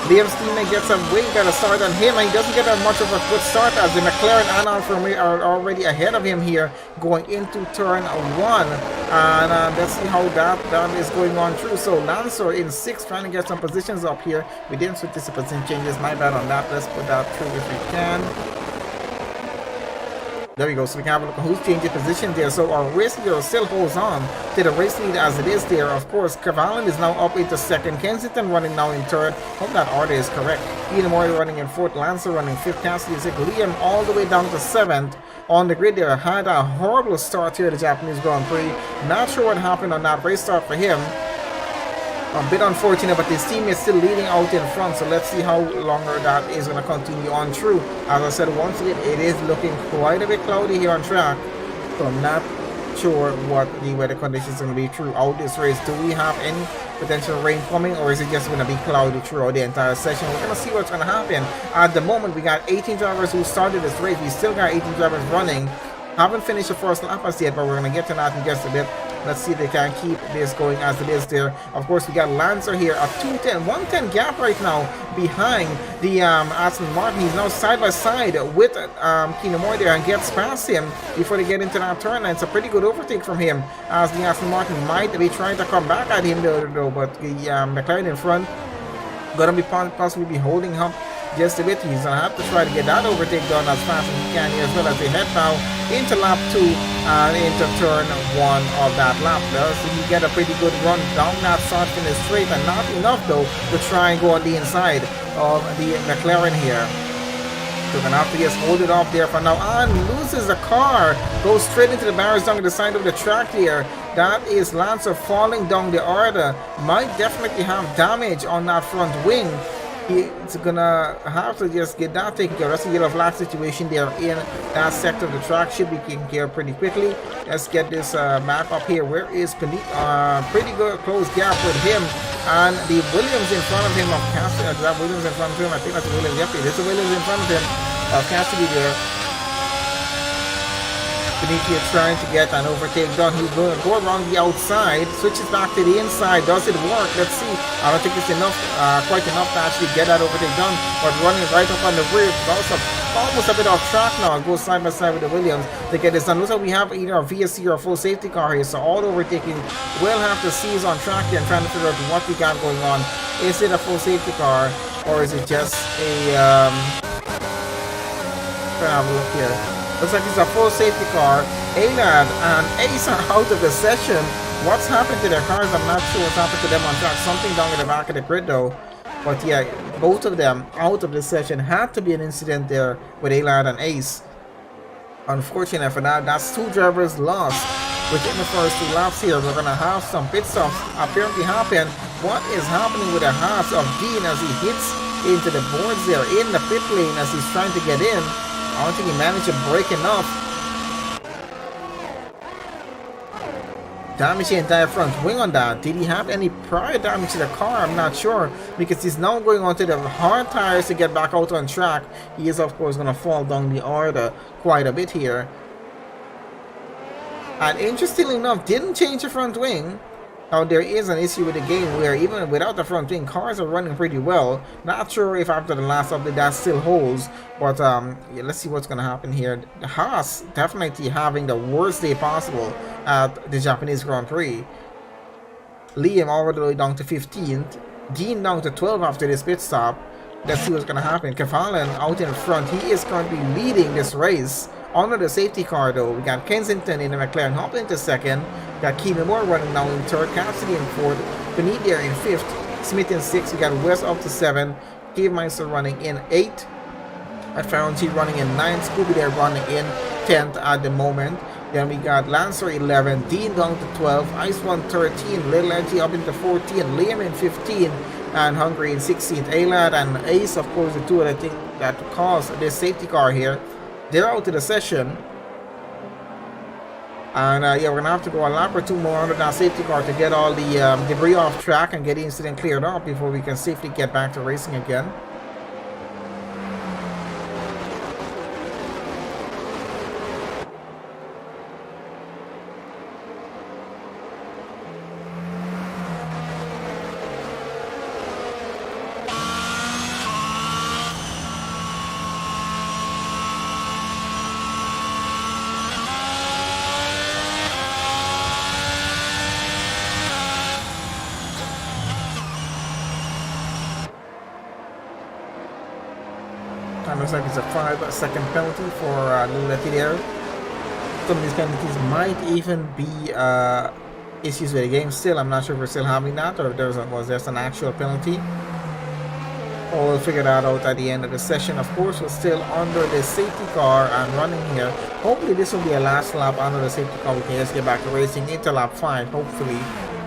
Liam's teammate gets a way better start than him, and he doesn't get that much of a good start as the McLaren and Alfa Romeo are already ahead of him here going into turn 1. And let's see how that is going on through. So Lancer in 6th, trying to get some positions up here. We didn't switch the position changes, my bad on that. Let's put that through if we can. There we go, so we can have a look at who's changing position there. So our race leader still holds on to the race lead as it is there. Of course, Cavalli is now up into 2nd. Kensington running now in 3rd. Hope that order is correct. Ian Moore running in 4th. Lancer running 5th. Cassidy is Liam all the way down to 7th. On the grid there, had a horrible start here at the Japanese Grand Prix. Not sure what happened on that race start for him. A bit unfortunate, but his team is still leading out in front, so let's see how longer that is going to continue on through. As I said, once again, it is looking quite a bit cloudy here on track, so I'm not sure what the weather conditions are going to be throughout this race. Do we have any potential rain coming, or is it just going to be cloudy throughout the entire session? We're going to see what's going to happen. At the moment, we got 18 drivers who started this race. We still got 18 drivers running. Haven't finished the first lap as yet, but we're going to get to that in just a bit. Let's see if they can keep this going as it is there. Of course, we got Lancer here, a 110 gap right now behind the Aston Martin. He's now side by side with Keenan Moore there and gets past him before they get into that turn. And it's a pretty good overtake from him as the Aston Martin might be trying to come back at him though, but the McLaren in front gonna be possibly be holding up just a bit. He's gonna have to try to get that overtake done as fast as he can here, as well as they head now into lap 2 and into turn 1 of that lap. So you get a pretty good run down that start finish straight, and not enough though to try and go on the inside of the McLaren here. So we're gonna have to just hold it off there for now, and loses the car, goes straight into the barriers down the side of the track here. That is Lancer falling down the order. Might definitely have damage on that front wing. He's gonna have to just get that taken care of. That's a yellow flag situation there in that sector of the track. Should be taken care of pretty quickly. Let's get this back up here. Where is Panit? Pretty good close gap with him and the Williams in front of him of Cassidy. That Williams in front of him. I think that's Williams. Yep, it is a Williams in front of him of Cassidy there. Beniti is trying to get an overtake done. He's going to go around the outside, switches back to the inside. Does it work? Let's see. I don't think it's enough, quite enough to actually get that overtake done. But running right up on the rear, also almost a bit off track now. It goes side by side with the Williams to get this done. Looks like we have either a VSC or a full safety car here, so all overtaking will have to seize on track here and trying to figure out what we got going on. Is it a full safety car, or is it just a have a look here? Looks like it's a full safety car. Alad and Ace are out of the session. What's happened to their cars? I'm not sure what's happened to them on track. Something down at the back of the grid though. But yeah, both of them out of the session. Had to be an incident there with Alad and Ace. Unfortunately for that, that's 2 drivers lost within the first 2 laps here. We're going to have some pit stops apparently happen. What is happening with the Haas of Dean as he hits into the boards there in the pit lane as he's trying to get in? I don't think he managed to break enough. Damage the entire front wing on that. Did he have any prior damage to the car? I'm not sure, because he's now going on to the hard tires to get back out on track. He is of course going to fall down the order quite a bit here. And interestingly enough, didn't change the front wing. Now there is an issue with the game where even without the front wing, cars are running pretty well. Not sure if after the last update that still holds, but yeah, let's see what's going to happen here. The Haas definitely having the worst day possible at the Japanese Grand Prix. Liam all the way down to 15th. Dean down to 12 after this pit stop. Let's see what's going to happen. Kavalan out in front. He is currently leading this race. Under the safety car though, we got Kensington in the McLaren hopping into 2nd. Got Keenan Moore running now in 3rd. Cassidy in 4th. Benit there in 5th. Smith in 6th. We got West up to 7. Cavemeister running in 8th. At Farronty running in 9th. Scooby there running in 10th at the moment. Then we got Lancer 11. Dean down to 12. Ice 1 13. Little Edgy up into 14. Liam in 15. And Hungry in 16th. Alad and Ace, of course, the 2 that I think that caused this safety car here. They're out of the session. And yeah, we're going to have to go a lap or 2 more under that safety car to get all the debris off track and get the incident cleared up before we can safely get back to racing again. Looks like it's a 5-second penalty for Luletti there. Some of these penalties might even be issues with the game still. I'm not sure if we're still having that or if there was just an actual penalty. Or we'll figure that out at the end of the session. Of course, we're still under the safety car and running here. Hopefully this will be a last lap under the safety car. We can just get back to racing into lap 5. Hopefully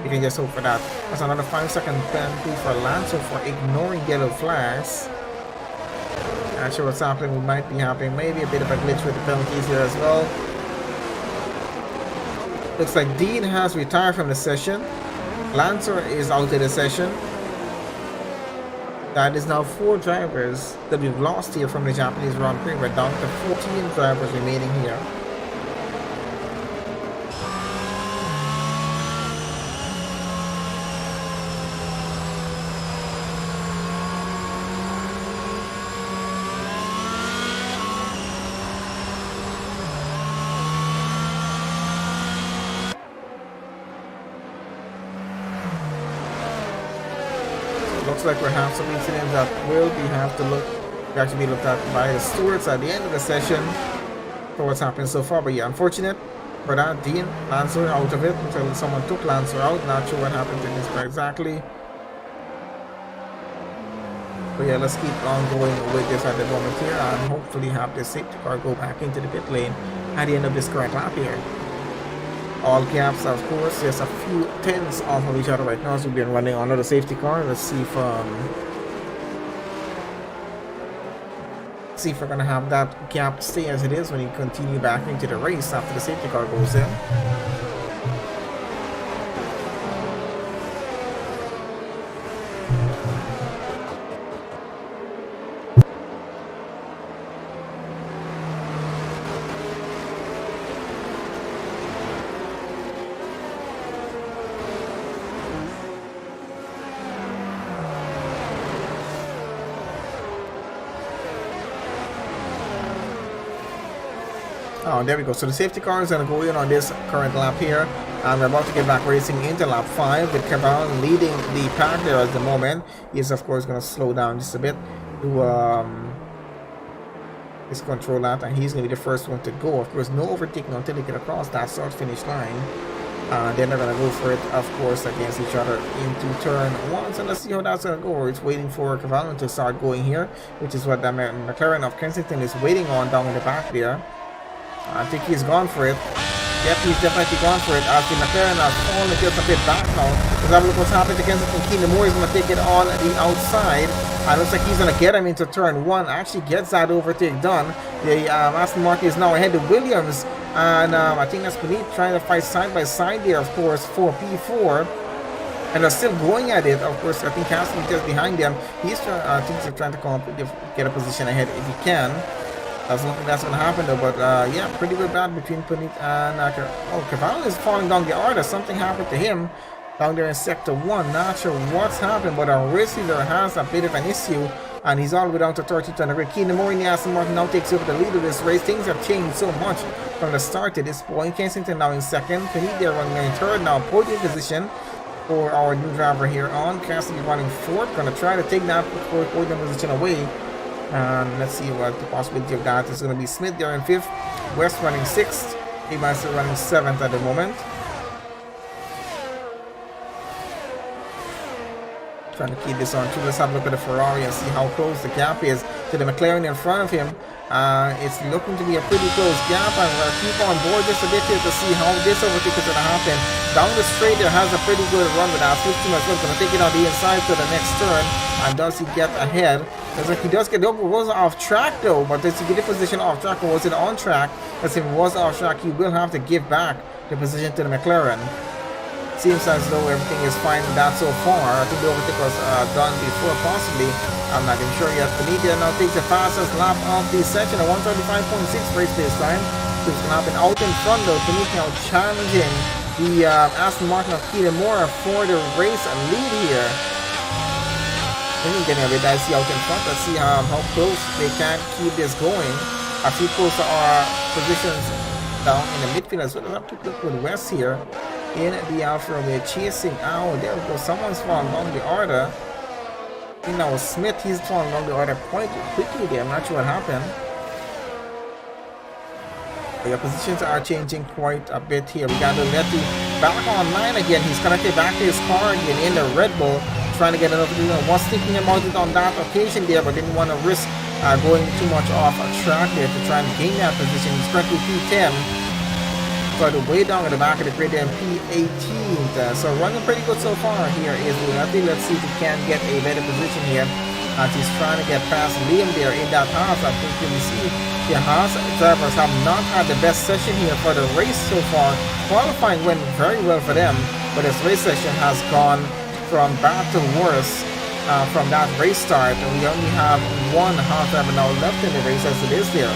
we can just hope for that. That's another 5-second penalty for Lancer for ignoring yellow flags. Not sure what's happening. We might be having maybe a bit of a glitch with the penalties here as well. Looks like Dean has retired from the session. Lancer is out of the session. That is now 4 drivers that we've lost here from the Japanese Grand Prix. We're down to 14 drivers remaining here. Looks like we have some incidents that will be have to look We actually be looked at by the stewards at the end of the session for what's happened so far. But yeah, unfortunate for that. Dean Lancer out of it until someone took Lancer out. Not sure what happened to this guy exactly. But yeah, let's keep on going with this at the moment here and hopefully have the safety car go back into the pit lane at the end of this current lap here. All gaps, of course, there's a few tenths off of each other right now, so we've been running under the safety car. Let's see if we're gonna have that gap stay as it is when you continue back into the race after the safety car goes in. Oh, there we go. So the safety car is going to go in on this current lap here. And we're about to get back racing into lap 5 with Caban leading the pack there at the moment. He's, of course, going to slow down just a bit to his control that. And he's going to be the first one to go. Of course, no overtaking until they get across that start-finish line. Then they're going to go for it, of course, against each other into turn 1. So let's see how that's going to go. It's waiting for Cavan to start going here, which is what the McLaren of Kensington is waiting on down in the back there. I think he's gone for it. Yep, he's definitely gone for it. As the McLaren has fallen just a bit back now. Let's have a look what's happening to Kensington. Keenan Moore is going to take it on the outside. And looks like he's going to get him into turn 1. Actually gets that overtake done. The Aston Martin is now ahead of Williams. And I think that's Panit trying to fight side by side there, of course, for P4. And they're still going at it. Of course, I think Castle is just behind them. He's trying to come up, get a position ahead if he can. Doesn't look like that's going to happen though, but yeah, pretty good battle between Panit and Cavan is falling down the order. Something happened to him down there in sector 1. Not sure what's happened, but our race leader has a bit of an issue, and he's all the way down to 32 on the grid. Keenan Moore in the Aston Martin now takes over the lead of this race. Things have changed so much from the start to this point. Kensington now in second. Panit there running in third now, podium position for our new driver here on. Cassidy running fourth. Going to try to take that podium position away. And let's see what the possibility of that is going to be. Smith there in 5th, West running 6th, A-Master running 7th at the moment. Trying to keep this on too. Let's have a look at the Ferrari and see how close the gap is to the McLaren in front of him. It's looking to be a pretty close gap, and we'll keep on board just a bit here to see how this overtake is going to happen. Down the straight there has a pretty good run with that 15 as well. Going to take it on the inside to the next turn. And does he get ahead? Looks like he does get over. Was off track though, but does he get the position off track, or was it on track? Because if it was off track, he will have to give back the position to the McLaren. Seems as though everything is fine with that so far. I think the overtake was done before, possibly. I'm not even sure yet. Benita now takes the fastest lap of the session at 135.6 race pace time. So it's going to happen out in front though. Benita now challenging the Aston Martin of Keenan Moore for the race lead here. Getting a bit dicey out in front. Let's see how close they can keep this going. A few close to our positions down in the midfield as well. Let's have to look with West here in the Alfa Romeo chasing. Oh, there we go. Someone's falling along the order. I think that was Smith. He's falling along the order quite quickly there. I'm not sure what happened. The positions are changing quite a bit here. We got Letty back online again. He's connected back to his car again in the Red Bull, trying to get another position. Was thinking about it on that occasion there, but didn't want to risk going too much off a track there to try and gain that position. He's currently P10. So way down at the back of the grid there in P18. So running pretty good so far here is Letty. Let's see if he can get a better position here. As he's trying to get past Liam there in that Haas. I think you can see the Haas drivers have not had the best session here for the race so far. Qualifying went very well for them, but this race session has gone from bad to worse from that race start. And we only have one Haas driver now left in the race as it is there.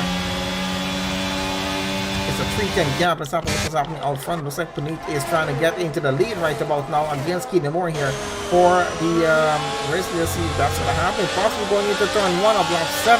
It's a 310 gap. Let's have a look what's happening out front. Looks like Panit is trying to get into the lead right about now against Keenan Moore here for the race. Let's see if that's going to happen. Possibly going into turn 1 of lap 7.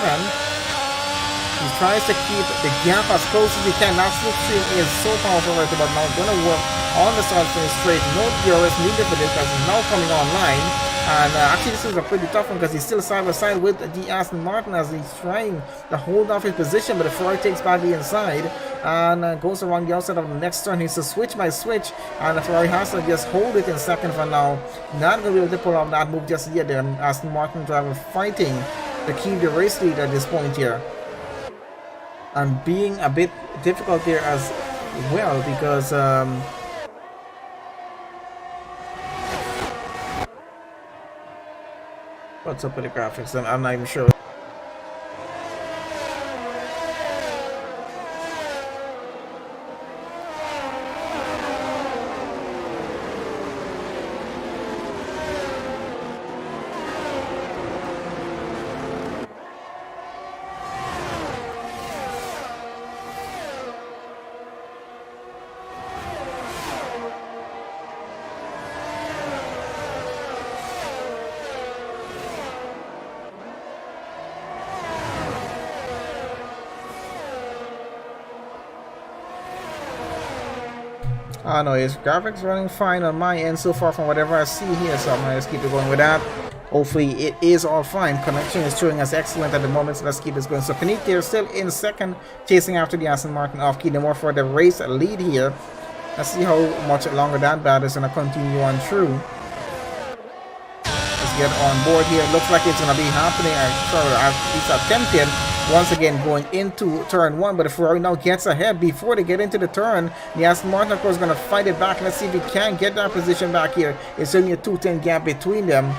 He tries to keep the gap as close as he can. That slipstream is so powerful right about now. Going to work on the start finish straight. No DRS needed for this because it's now coming online. And actually this is a pretty tough one because he's still side by side with the Aston Martin as he's trying to hold off his position, but the Ferrari takes back the inside and goes around the outside of the next turn. He's a switch by switch, and the Ferrari has to just hold it in second for now. Not going to be able to pull off that move just yet. The Aston Martin driver fighting to keep the race lead at this point here, and being a bit difficult here as well because what's up with the graphics? I'm not even sure. Oh no, his graphics running fine on my end so far from whatever I see here, so I'm gonna just keep it going with that. Hopefully it is all fine. Connection is showing us excellent at the moment, so let's keep this going. So Panit here still in second, chasing after the Aston Martin off key. The more for the race lead here. Let's see how much longer that battle is gonna continue on through. Let's get on board here. Looks like it's gonna be happening. At least attempted. Once again going into turn one, but the Ferrari now gets ahead before they get into the turn. The Aston Martin of course is going to fight it back. Let's see if he can get that position back here. It's only a 210 gap between them.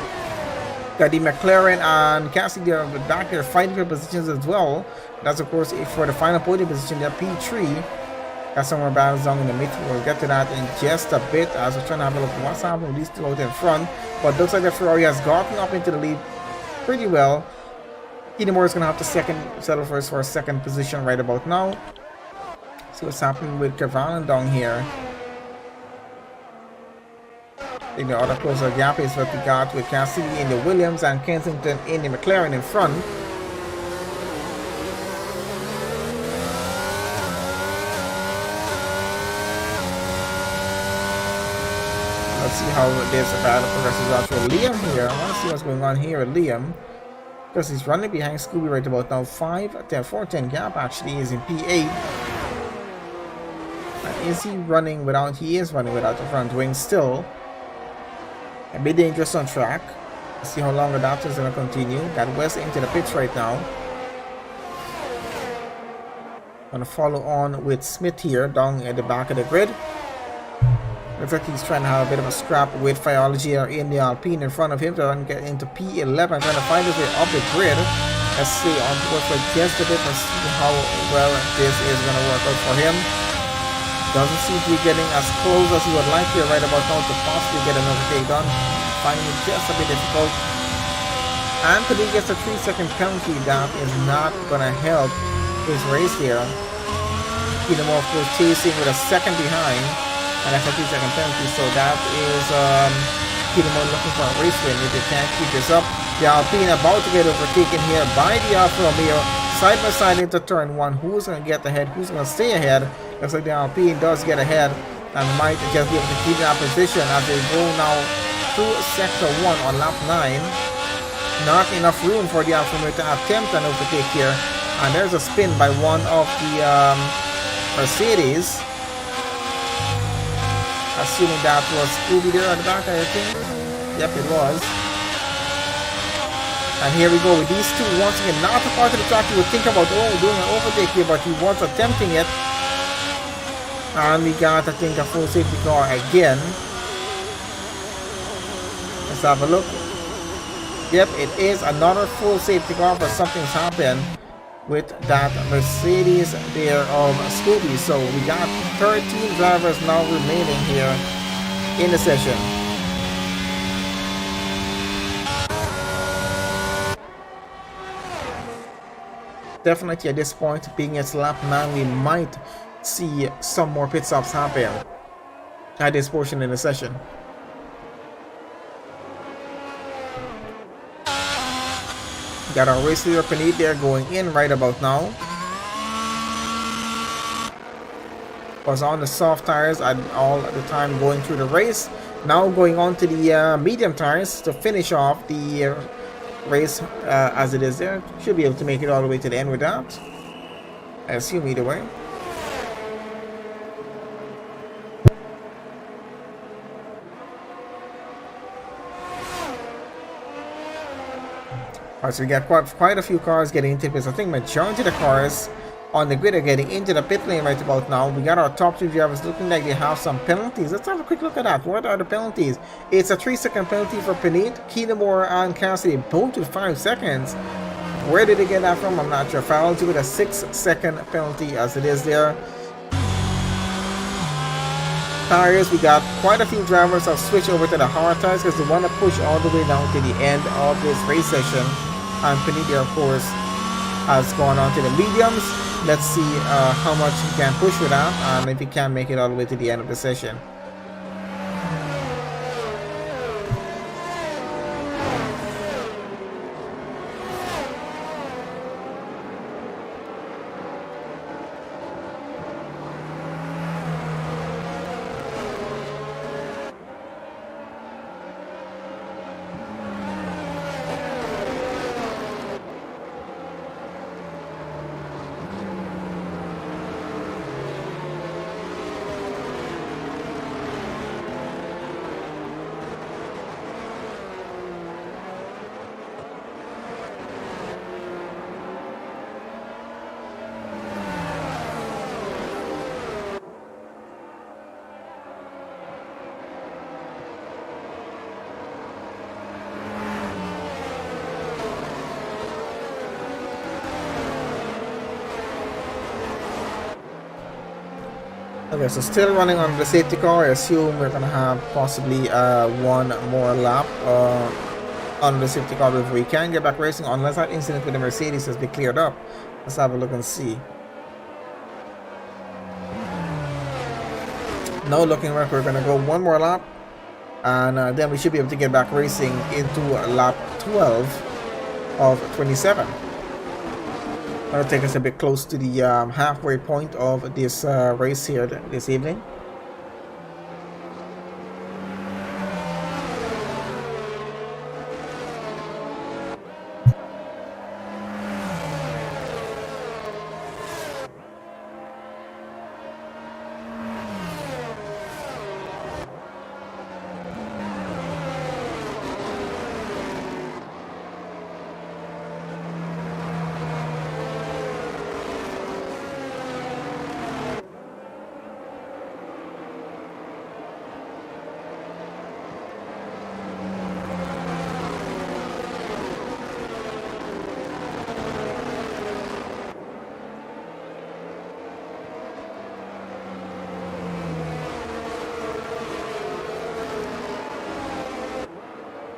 Got the McLaren and Cassidy are back there fighting for positions as well. That's of course for the final podium position. They're P3. Got some more battles down in the middle. We'll get to that in just a bit as we're trying to have a look at what's happening with these two out in front. But looks like the Ferrari has gotten up into the lead pretty well. Moore is going to have to settle first for a second position right about now. See what's happening with Cavallan down here. I think the other closer gap is what we got with Cassidy in the Williams and Kensington in the McLaren in front. Let's see how this battle progresses out for Liam here. I want to see what's going on here with Liam, because he's running behind Scooby right about now. 410 gap actually is in P8. And is he running without? He is running without the front wing still. A bit dangerous on track. Let's see how long that is going to continue. Got West into the pits right now. Gonna follow on with Smith here down at the back of the grid. Looks like he's trying to have a bit of a scrap with Phyology in the Alpine in front of him to get into P11, trying to find his way up the grid. Let's see on board for just a bit and see how well this is going to work out for him. Doesn't seem to be getting as close as he would like here right about now to possibly get an overtake done. Finding it just a bit difficult. Anthony gets a 3-second penalty. That is not going to help his race here. More of course chasing with a second behind. And that's a 2-second penalty, so that is More looking for a race win if they can't keep this up. The Alpine about to get overtaken here by the Alfa Romeo, side by side into turn one. Who's going to get ahead? Who's going to stay ahead? Looks like the Alpine does get ahead and might just be able to keep that position as they go now through sector 1 on lap 9. Not enough room for the Alfa Romeo to attempt an overtake here. And there's a spin by one of the Mercedes. Assuming that was Scooby there at the back, I think. Yep, it was. And here we go with these two once again. Not a part of the track you would think about, doing an overtake here, but he was attempting it. And we got, I think, a full safety car again. Let's have a look. Yep, it is another full safety car, but something's happened with that Mercedes there of Scooby. So we got 13 drivers now remaining here in the session. Definitely at this point, being it's lap 9, we might see some more pit stops happen at this portion in the session. Got our race leader Panit there going in right about now. Was on the soft tires and all the time going through the race. Now going on to the medium tires to finish off the race as it is there. Should be able to make it all the way to the end with that. I assume either way. Alright, so we got quite a few cars getting into pits. I think majority of the cars on the grid are getting into the pit lane right about now. We got our top 2 drivers looking like they have some penalties. Let's have a quick look at that. What are the penalties? It's a 3-second penalty for Panit, Keenamore, and Cassidy, both with 5 seconds. Where did they get that from? I'm not sure. Fouls with a 6-second penalty as it is there. Tires, we got quite a few drivers have switched over to the hard tires because they want to push all the way down to the end of this race session. And Panit, of course, has gone on to the mediums. Let's see how much he can push with that and if he can make it all the way to the end of the session. Okay, so still running on the safety car. I assume we're gonna have possibly one more lap on the safety car before we can get back racing, unless that incident with the Mercedes has been cleared up. Let's have a look and see. No looking like we're gonna go one more lap, and then we should be able to get back racing into lap 12 of 27. That'll take us a bit close to the halfway point of this race here this evening.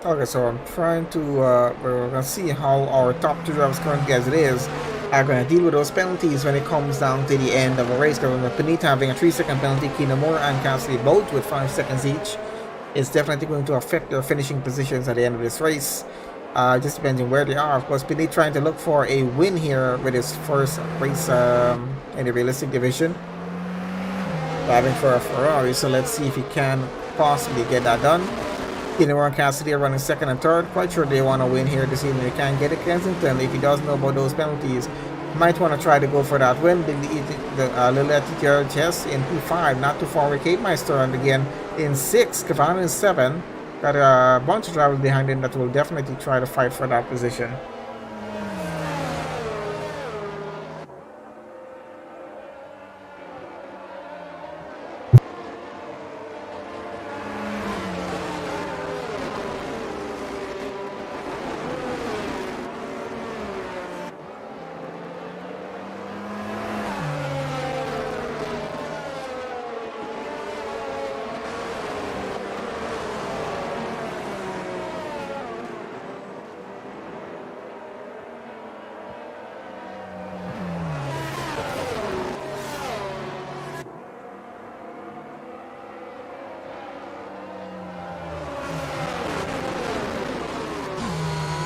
Okay, so I'm trying to, we're going to see how our top 2 drivers currently as it is are going to deal with those penalties when it comes down to the end of a race. Because with Panita having a 3-second penalty, Keenamore and Cassidy both with 5 seconds each, it's definitely going to affect their finishing positions at the end of this race. Just depending where they are. Of course, Panita trying to look for a win here with his first race in the realistic division. Driving for a Ferrari, so let's see if he can possibly get that done. Keenamore and Cassidy are running second and third. Quite sure they want to win here this evening. They can't get it. Kensington, if he doesn't know about those penalties, might want to try to go for that win. The little TTRHS in P5, not too far with Kate Meister, and again in 6, Kavan in 7. Got a bunch of drivers behind him that will definitely try to fight for that position.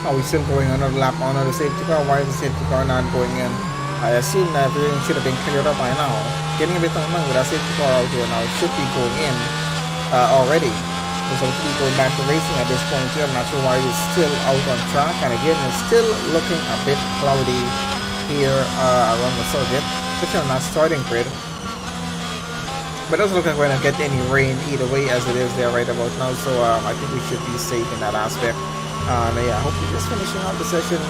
Are we still going another lap on the safety car? Why is the safety car not going in? I assume that everything should have been cleared up by now. getting a bit on with that safety car out here now. It should be going in already. So hopefully going back to racing at this point here. I'm not sure why it's still out on track, and again it's still looking a bit cloudy here around the circuit, especially on that starting grid. But it doesn't look like we're going to get any rain either way as it is there right about now, so I think we should be safe in that aspect. Yeah, hopefully just finishing out the session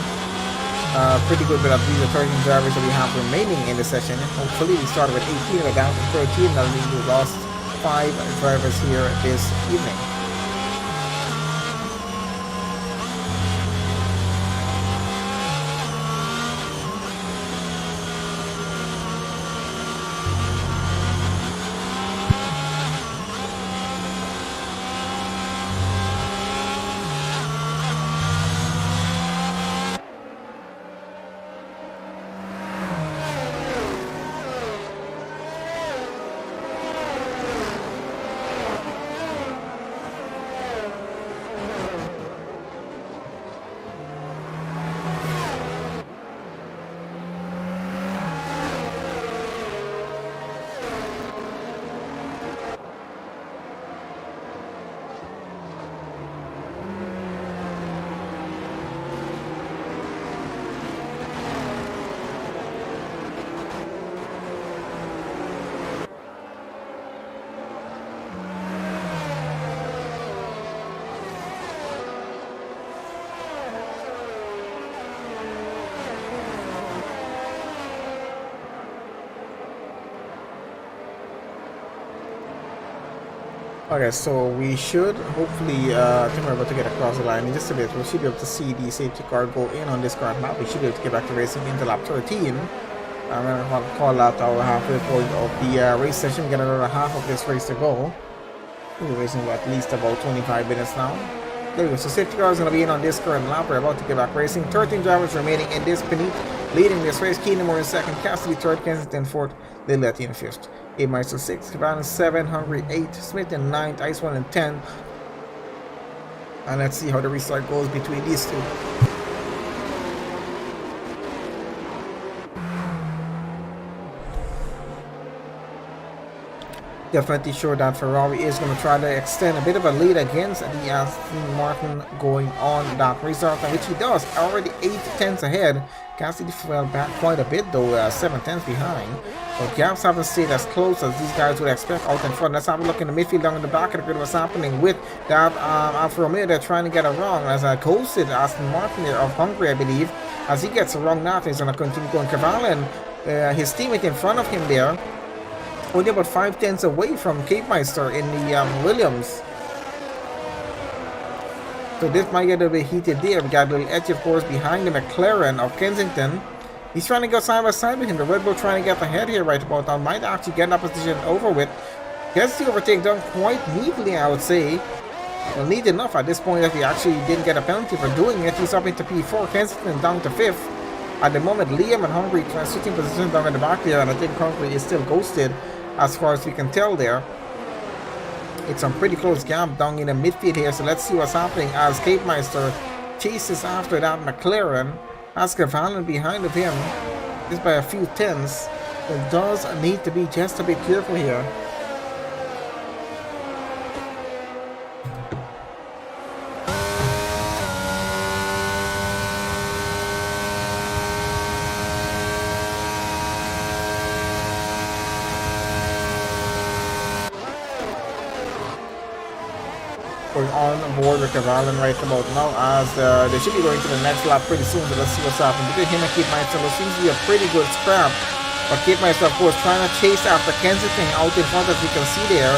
pretty good, but I believe the 13 drivers that we have remaining in the session. Hopefully we started with 18, we're down to 13, that means we lost 5 drivers here this evening. Okay, so we should hopefully, I think we're about to get across the line in just a bit. We should be able to see the safety car go in on this current lap. We should be able to get back to racing into lap 13. I'm going to call that our halfway point of the race session. We got another half of this race to go. We're racing for at least about 25 minutes now. There we go. So safety car is going to be in on this current lap. We're about to get back racing. 13 drivers remaining in this Penny leading this race. Keenan Moore in second, Cassidy third, Kensington fourth, Lilletti in fifth. A-Meister 6, Cabana 7, Hungry 8, Smith in 9th, Ice 1 in 10. And let's see how the restart goes between these two. Definitely sure that Ferrari is going to try to extend a bit of a lead against the Aston Martin going on that restart, which he does. Already 8 tenths ahead. Cassidy fell back quite a bit though, 7 tenths behind. But gaps haven't stayed as close as these guys would expect out in front. Let's have a look in the midfield down in the back of the grid. What's happening with that Alfa Romeo? They're trying to get it wrong as I ghosted Aston Martin there of Hungary, I believe. As he gets it wrong now, he's going to continue going. Cavalli, his teammate in front of him there, only about 5 tenths away from Cape Meister in the Williams. So this might get a bit heated there. We got a little edge, of course, behind the McLaren of Kensington. He's trying to go side by side with him. The Red Bull trying to get ahead here right about now. Might actually get that position over with. Gets the overtake done quite neatly, I would say. Well, neat enough at this point that he actually didn't get a penalty for doing it. He's up into P4. Kensington down to 5th. At the moment, Liam and Hungry switching position down in the back there. And I think Hungry is still ghosted as far as we can tell there. It's a pretty close gap down in the midfield here. So let's see what's happening as Cape Meister chases after that McLaren. As Cavalli behind of him, just by a few tenths. It does need to be just a bit careful here. Going on board with Cavalli right about now as they should be going to the next lap pretty soon, but let's see what's happening. Between him and Cape Meister, it seems to be a pretty good scrap. But Cape Meister, of course, trying to chase after Kensington out in front, as you can see there.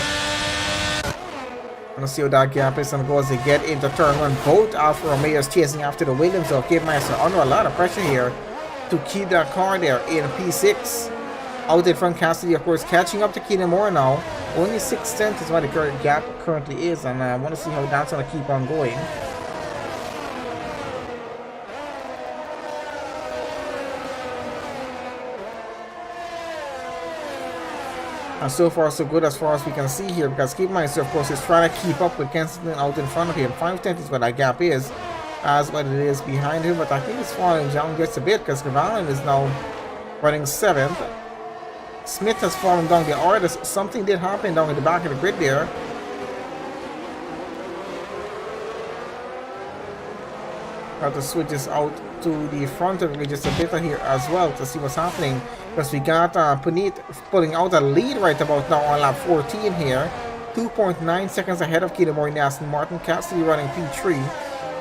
Let's see how that gap is and go as they get into turn 1. Both Alfa Romeos chasing after the Williams of Cape Meister under a lot of pressure here to keep that car there in P6. Out in front, Cassidy, of course, catching up to Keenan Moore now. Only 6 tenths is what the current gap currently is, and I want to see how that's going to keep on going. And so far, so good as far as we can see here, because Cape Meister, of course, is trying to keep up with Kensington out in front of him. 5 tenths is what that gap is, as what it is behind him, but I think it's falling down just a bit, because Cavalli is now running 7th. Smith has fallen down the order. Something did happen down in the back of the grid there. Have to switch this out to the front of it just a bit here as well to see what's happening, because we got Puneet pulling out a lead right about now on lap 14 here, 2.9 seconds ahead of Keita Moore and Aston Martin. Cassidy running P3.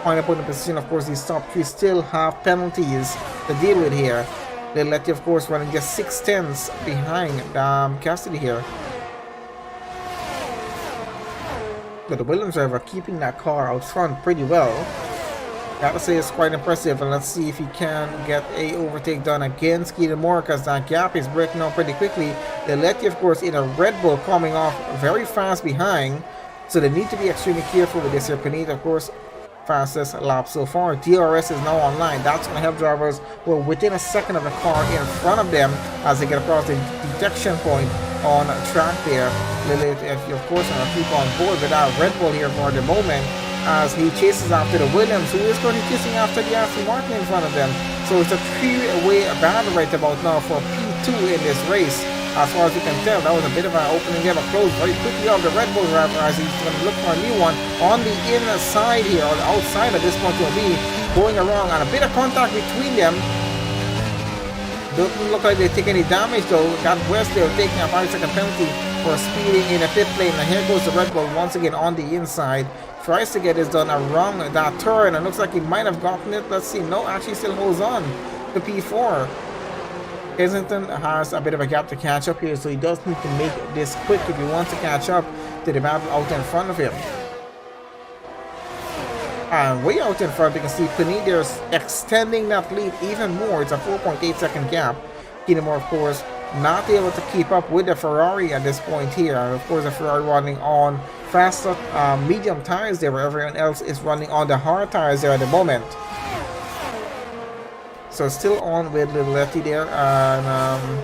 Point up on the position. Of course, these top three still have penalties to deal with here. Letty, of course, running just 6 tenths behind Cassidy here. But the Williams driver keeping that car out front pretty well. Gotta say it's quite impressive, and let's see if he can get a overtake done against Keita Moore, because that gap is breaking up pretty quickly. Letty, of course, in a Red Bull coming off very fast behind, so they need to be extremely careful with this here. Puneet, of course, fastest lap so far. DRS is now online. That's going to help drivers who are within a second of the car in front of them as they get across the detection point on track there. Lilith, if you, of course, want to keep on board with that Red Bull here for the moment, as he chases after the Williams, who is going to be chasing after the Aston Martin in front of them. So it's a three-way battle right about now for P2 in this race. As far as you can tell, that was a bit of an opening game, a close very quickly of the Red Bull driver as he's going to look for a new one on the inside here, or the outside at this point will be going around, and a bit of contact between them. Doesn't look like they take any damage though. Got West there taking a 5-second penalty for speeding in a pit lane, and here goes the Red Bull once again on the inside. Tries to get this done around that turn, and looks like he might have gotten it. Let's see. No, actually still holds on to P4. Kensington has a bit of a gap to catch up here, so he does need to make this quick if he wants to catch up to the battle out in front of him. And way out in front, you can see Puneet extending that lead even more. It's a 4.8-second gap. Keita Moore, of course, not able to keep up with the Ferrari at this point here. And of course, the Ferrari running on faster medium tires there, where everyone else is running on the hard tires there at the moment. So still on with Little Letty there, and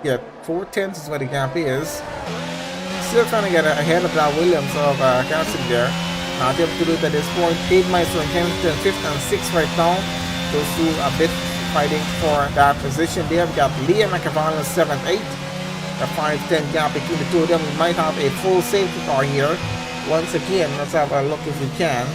yeah, 4 tenths is where the gap is. Still trying to get ahead of that Williams of Cassidy there. Not able to do it at this point. Cade Meister and Kensington 5th and 6th right now. Those two a bit fighting for that position there. We got Liam McAvan 7th, 8th. A 5-10 gap between the two of them. We might have a full safety car here. Once again, let's have a look if we can.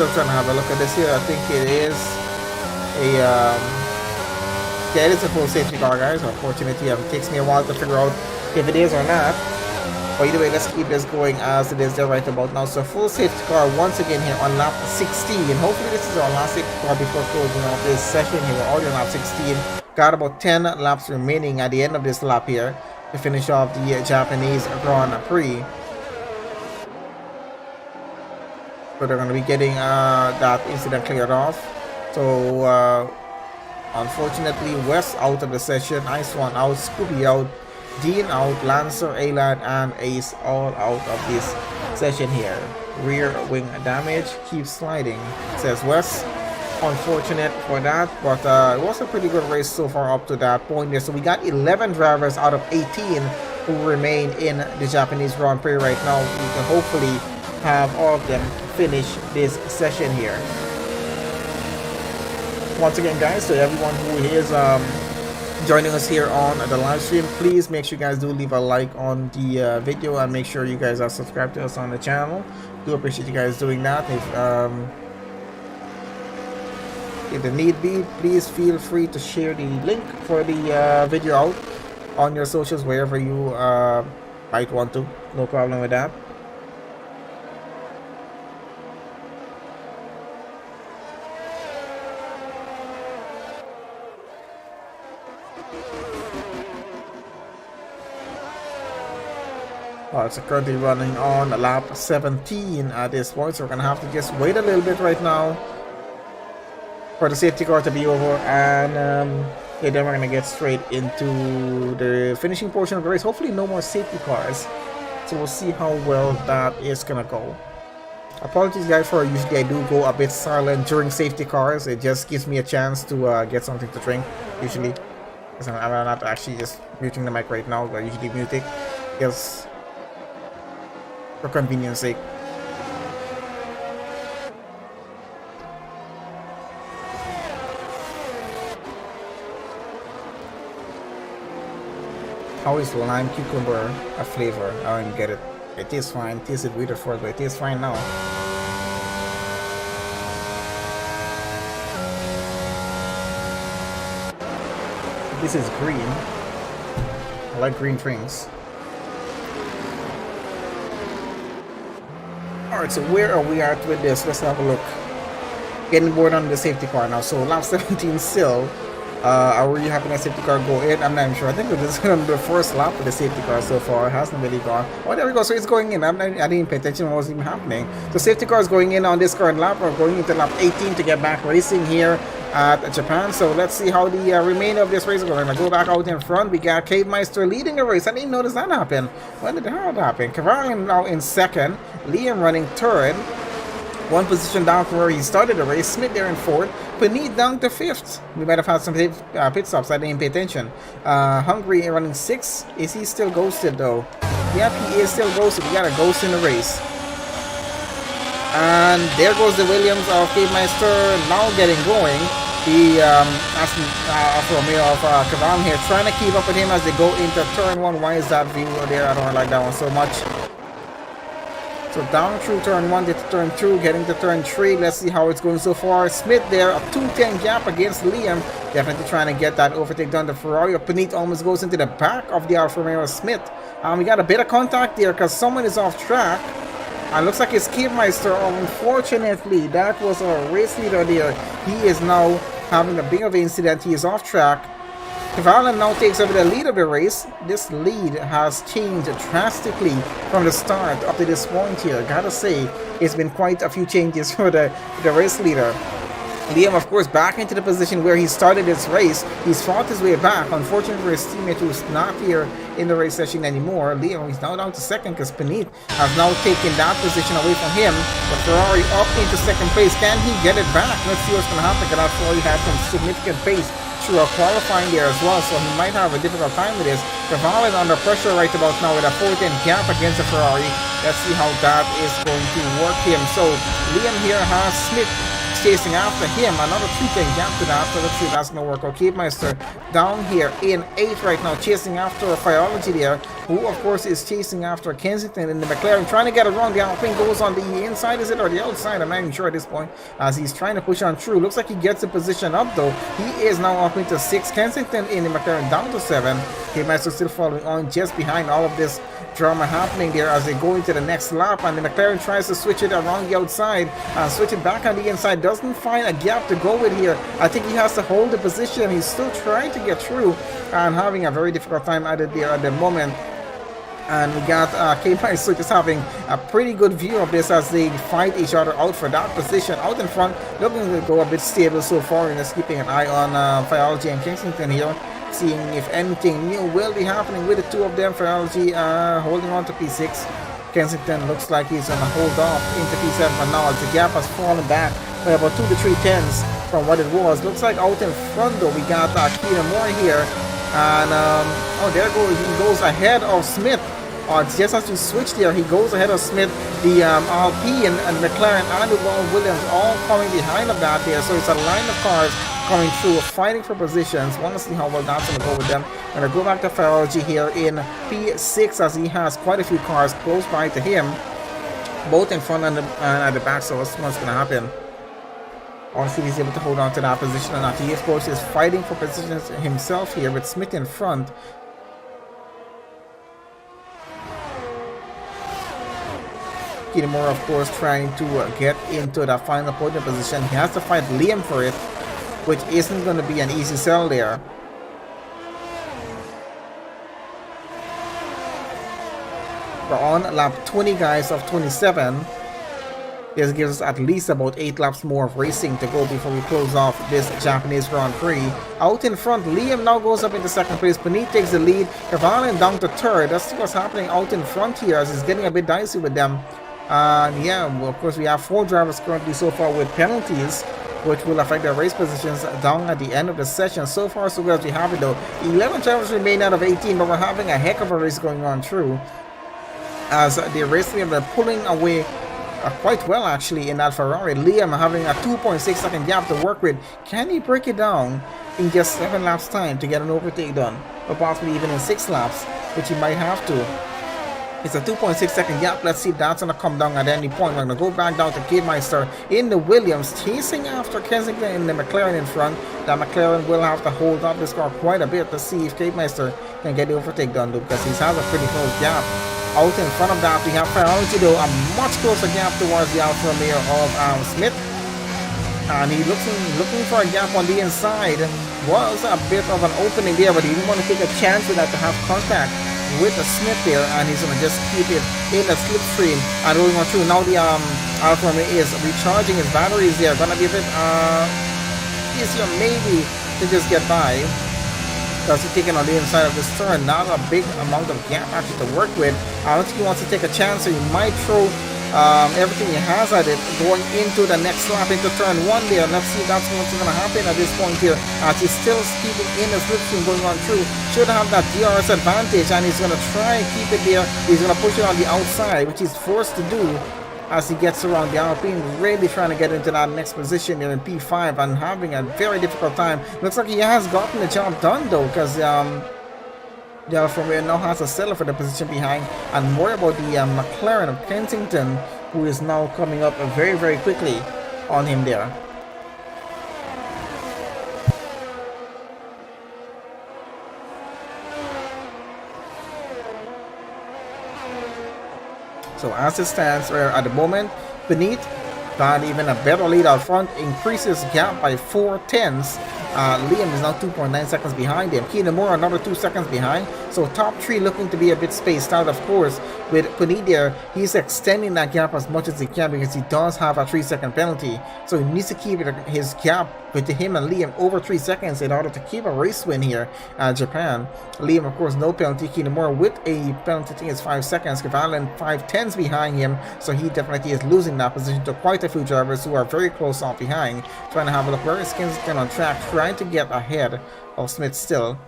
Still trying to have a look at this here. I think it is a yeah, it is a full safety car, guys. Unfortunately, it takes me a while to figure out if it is or not. But either way, let's keep this going as it is there right about now. So full safety car once again here on lap 16. Hopefully this is our last safety car before closing off this session here. We're already on lap 16. Got about 10 laps remaining at the end of this lap here to finish off the Japanese Grand Prix. So they're going to be getting that incident cleared off. So unfortunately, West out of the session, Ice One out, Scooby out, Dean out, Lancer, Alad, and Ace all out of this session here. Rear wing damage keeps sliding, says West. Unfortunate for that, but it was a pretty good race so far up to that point there. So we got 11 drivers out of 18 who remain in the Japanese Grand Prix right now. We can hopefully have all of them finish this session here. Once again, guys, to everyone who is joining us here on the live stream, please make sure you guys do leave a like on the video, and make sure you guys are subscribed to us on the channel. Do appreciate you guys doing that. If the need be, please feel free to share the link for the video out on your socials, wherever you might want to. No problem with that. It's currently running on lap 17 at this point, so we're gonna have to just wait a little bit right now for the safety car to be over, and yeah, then we're gonna get straight into the finishing portion of the race. Hopefully no more safety cars, so we'll see how well that is gonna go. Apologies guys for usually I do go a bit silent during safety cars. It just gives me a chance to get something to drink usually, because I'm not actually just muting the mic right now, but I usually mute it just for convenience sake. How is lime cucumber a flavor? I don't get it. It is fine. It tasted weird before, but it is fine now. This is green. I like green drinks. Alright, so where are we at with this? Let's have a look. Getting bored on the safety car now. So lap 17 still. Are we having a safety car go in? I'm not even sure. I think we're just on the first lap with the safety car so far. It hasn't really gone. Oh, there we go. So it's going in. I didn't pay attention to what was even happening. So safety car is going in on this current lap. We're going into lap 18 to get back racing here at Japan. So let's see how the remainder of this race is going. I'm going to go back out in front. We got Cave Meister leading the race. I didn't notice that happen. When did that happen? Cavalli now in second. Liam running third. One position down from where he started the race. Smith there in fourth. Panit down to fifth. We might have had some pit stops. I didn't pay attention. Hungry running sixth. Is he still ghosted though? Yep, he is still ghosted. We got a ghost in the race. And there goes the Williams of Cave Meister now getting going. The Alfa Romeo of Cavan here trying to keep up with him as they go into turn one. Why is that view there? I don't like that one so much. So down through turn 1 to turn 2, getting to turn 3. Let's see how it's going so far. Smith there, a 2:10 gap against Liam. Definitely trying to get that overtake done. The Ferrari of Panit almost goes into the back of the Alfa Romeo Smith. We got a bit of contact there because someone is off track. Looks like it's Cave Meister. Unfortunately, that was our race leader there. He is now having a bit of an incident. He is off track. Cavalli now takes over the lead of the race. This lead has changed drastically from the start up to this point here. Gotta say, it's been quite a few changes for the race leader. Liam, of course, back into the position where he started his race. He's fought his way back. Unfortunately for his teammate who's not here in the race session anymore. Liam, he's now down to second because Panit has now taken that position away from him. The Ferrari up into second place. Can he get it back? Let's see what's going to happen because that Ferrari had some significant pace through a qualifying there as well, so he might have a difficult time with this. Cavalli is under pressure right about now with a 4:10 gap against the Ferrari. Let's see how that is going to work him. So Liam here has Smith chasing after him, another 3:10 gap to that, so let's see if that's gonna work out. Cave Meister down here in 8th right now, chasing after a Biology there, who of course is chasing after Kensington in the McLaren, trying to get it wrong. The Alpine goes on the inside, is it, or the outside? I'm not even sure at this point, as he's trying to push on through. Looks like he gets the position up though. He is now up into 6th. Kensington in the McLaren down to 7. Cave Meister still following on just behind. All of this drama happening there as they go into the next lap, and the McLaren tries to switch it around the outside and switch it back on the inside. Doesn't find a gap to go with here. I think he has to hold the position. He's still trying to get through and having a very difficult time at it there at the moment. And we got K-Meister just having a pretty good view of this as they fight each other out for that position out in front. Looking to go a bit stable so far, and just keeping an eye on Biology and Kensington here, seeing if anything new will be happening with the two of them. Biology holding on to P6. Kensington looks like he's gonna hold off into P7 for now. The gap has fallen back by about 2 to 3 tenths from what it was. Looks like out in front though we got Keenan Moore here, and oh, there goes, he goes ahead of Smith. Just as we switch there, he goes ahead of Smith. The Alpine and McLaren and the Williams all coming behind of that there. So it's a line of cars coming through, fighting for positions. Want to see how well that's going to go with them. I'm going to go back to Biology here in P6 as he has quite a few cars close by to him, both in front and at the back. So what's going to happen? I want to see if he's able to hold on to that position or not. He, of course, is fighting for positions himself here with Smith in front. Keenan Moore, of course, trying to get into that final podium position. He has to fight Liam for it, which isn't going to be an easy sell there. We're on lap 20, guys, of 27. This gives us at least about 8 laps more of racing to go before we close off this Japanese Grand Prix. Out in front, Liam now goes up into second place. Panit takes the lead. Cavalin down to third. That's what's happening out in front here, as it's getting a bit dicey with them. Yeah, well, of course, we have 4 drivers currently so far with penalties, which will affect their race positions down at the end of the session. So far, so good as we have it, though. 11 drivers remain out of 18, but we're having a heck of a race going on through, as the race leader, they're pulling away quite well, actually, in that Ferrari. Liam having a 2.6 second gap to work with. Can he break it down in just 7 laps time to get an overtake done, or possibly even in 6 laps, which he might have to? It's a 2.6 second gap. Let's see if that's going to come down at any point. We're going to go back down to Kidmeister in the Williams, chasing after Kensington in the McLaren in front. That McLaren will have to hold up this car quite a bit to see if Kidmeister can get the overtake done, though, because he has a pretty close gap. Out in front of that, we have Ferrari, though, a much closer gap towards the Alfa Romeo of Smith. And he looking for a gap on the inside. Was a bit of an opening there, but he didn't want to take a chance with that to have contact with the Smith there, and he's going to just keep it in the slipstream and rolling on through. Now the Alfa Romeo is recharging his batteries there. Going to be a bit easier maybe to just get by, because he's taking on the inside of this turn. Not a big amount of gap actually to work with. I don't think he wants to take a chance, so he might throw everything he has at it going into the next lap, into turn 1 there. Let's see if that's what's going to happen at this point here, as he's still speeding in the slipstream going on through. Should have that DRS advantage, and he's going to try and keep it there. He's going to push it on the outside, which he's forced to do as he gets around the Alpine, really trying to get into that next position there in P5 and having a very difficult time. Looks like he has gotten the job done, though, because the Alfa Romeo now has to settle for the position behind, and more about the McLaren of Kensington, who is now coming up very, very quickly on him there. So as it stands at the moment, Beneath got even a better lead out front, increases gap by 4/10. Liam is now 2.9 seconds behind him. Kinamura another 2 seconds behind. So top 3 looking to be a bit spaced out, of course. With Puneet there, he's extending that gap as much as he can, because he does have a 3-second penalty. So he needs to keep his gap between him and Liam over 3 seconds in order to keep a race win here at Japan. Liam, of course, no penalty. Kinamura with a penalty, I think it's 5 seconds. Cavalin 5/10 behind him. So he definitely is losing that position to quite a few drivers who are very close off behind. Trying to have a look where is Kensington on track, trying to get ahead of Smith still.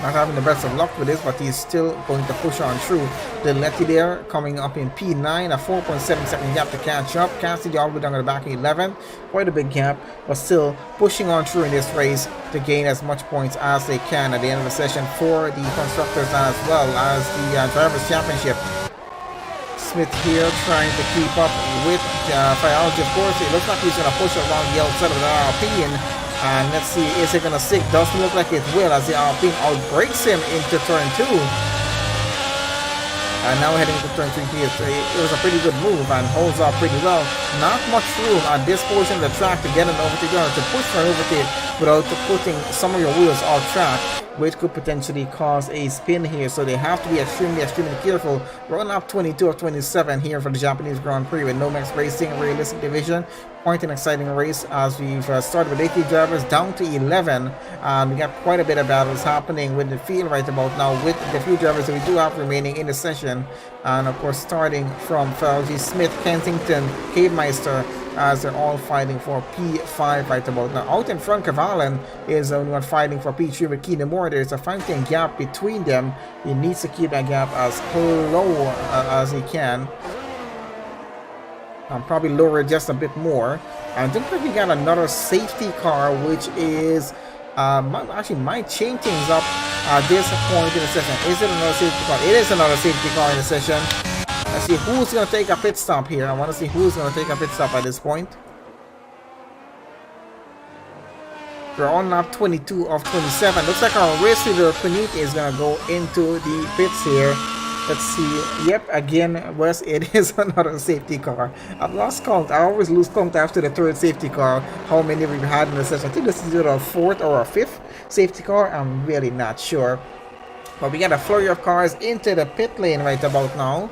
Not having the best of luck with this, but he's still going to push on through. The Letty there coming up in P9, a 4.7 second gap to catch up. Cassidy all the way down to the back in 11. Quite a big gap, but still pushing on through in this race to gain as much points as they can at the end of the session for the constructors as well as the Drivers' Championship. Smith here trying to keep up with Fiology, of course. It looks like he's going to push around the outside of the Alpine. And let's see, is it going to stick? Doesn't look like it will, as the Alpine outbreaks him into turn 2. And now heading into turn 3. It was a pretty good move and holds up pretty well. Not much room at this portion of the track to get an overtake, to push for an overtake without putting some of your wheels off track, which could potentially cause a spin here. So they have to be extremely careful. We're on lap 22 of 27 here for the Japanese Grand Prix with NOMEX Racing Realistic Division. Quite an exciting race, as we've started with 80 drivers down to 11. We got quite a bit of battles happening with the field right about now, with the few drivers that we do have remaining in the session. And of course, starting from Fergie, Smith, Kensington, Kavemeister, as they're all fighting for P5 right about now. Out in front, Cavalin is the only one fighting for P3 with Kinamura. There's a 5-10 gap between them. He needs to keep that gap as low as he can. Probably lower it just a bit more. I think that we got another safety car, which is might change things up at this point in the session. Is it another safety car? It is another safety car in the session. Let's see who's going to take a pit stop here. I want to see who's going to take a pit stop at this point. We're on lap 22 of 27. Looks like our race leader, Puneet, is going to go into the pits here. Let's see. Yep, again, Wes, it is another safety car. I've lost count. I always lose count after the third safety car, how many we've had in the session. I think this is either a 4th or a 5th safety car. I'm really not sure. But we got a flurry of cars into the pit lane right about now.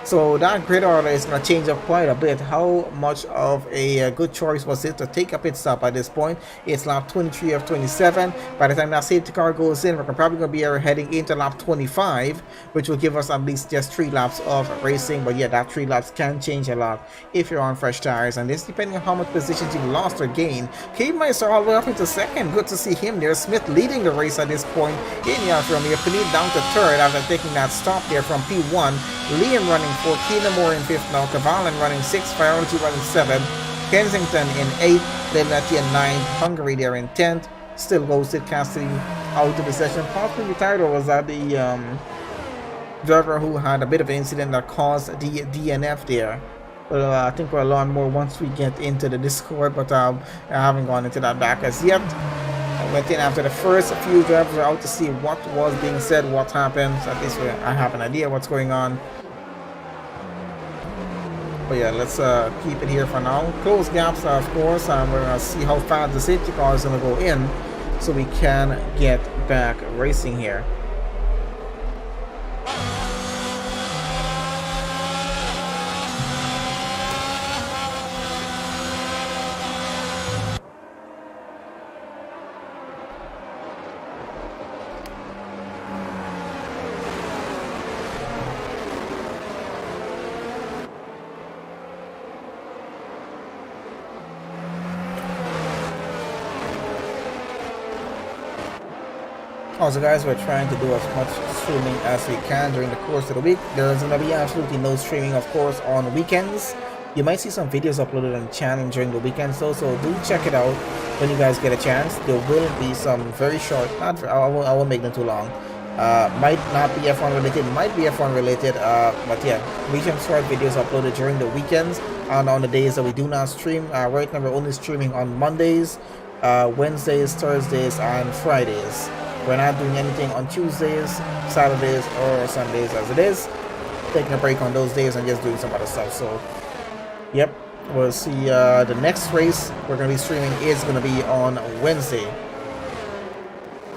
So that grid order is going to change up quite a bit. How much of a good choice was it to take a pit stop at this point? It's lap 23 of 27. By the time that safety car goes in, we're probably going to be heading into lap 25, which will give us at least just 3 laps of racing. But yeah, that 3 laps can change a lot if you're on fresh tires. And this depending on how much positions you lost or gained. K-Meister all the way up into second. Good to see him there. Smith leading the race at this point. In from here, Panini down to third after taking that stop there from P1. Liam running 4, Kinamore in 5th now, Cavalin running 6, Priority running 7, Kensington in 8th, Lenati in 9th, Hungary there in 10th, still goes to Cassidy out of the session. Possibly retired, or was that the driver who had a bit of an incident that caused the DNF there? Well, I think we'll learn more once we get into the Discord, but I haven't gone into that back as yet. I went in after the first few drivers were out to see what was being said, what happened, so at least I have an idea what's going on. But yeah, let's keep it here for now. Close gaps, of course, and we're going to see how fast the safety car is going to go in so we can get back racing here. Also guys, we're trying to do as much streaming as we can during the course of the week. There's going to be absolutely no streaming, of course, on weekends. You might see some videos uploaded on the channel during the weekends though, so do check it out when you guys get a chance. There will be some very short, I won't make them too long. Might not be F1 related, might be F1 related, but yeah, medium short videos uploaded during the weekends and on the days that we do not stream. Right now we're only streaming on Mondays, Wednesdays, Thursdays, and Fridays. We're not doing anything on Tuesdays, Saturdays, or Sundays as it is. Taking a break on those days and just doing some other stuff. So, yep, we'll see. The next race we're going to be streaming is going to be on Wednesday.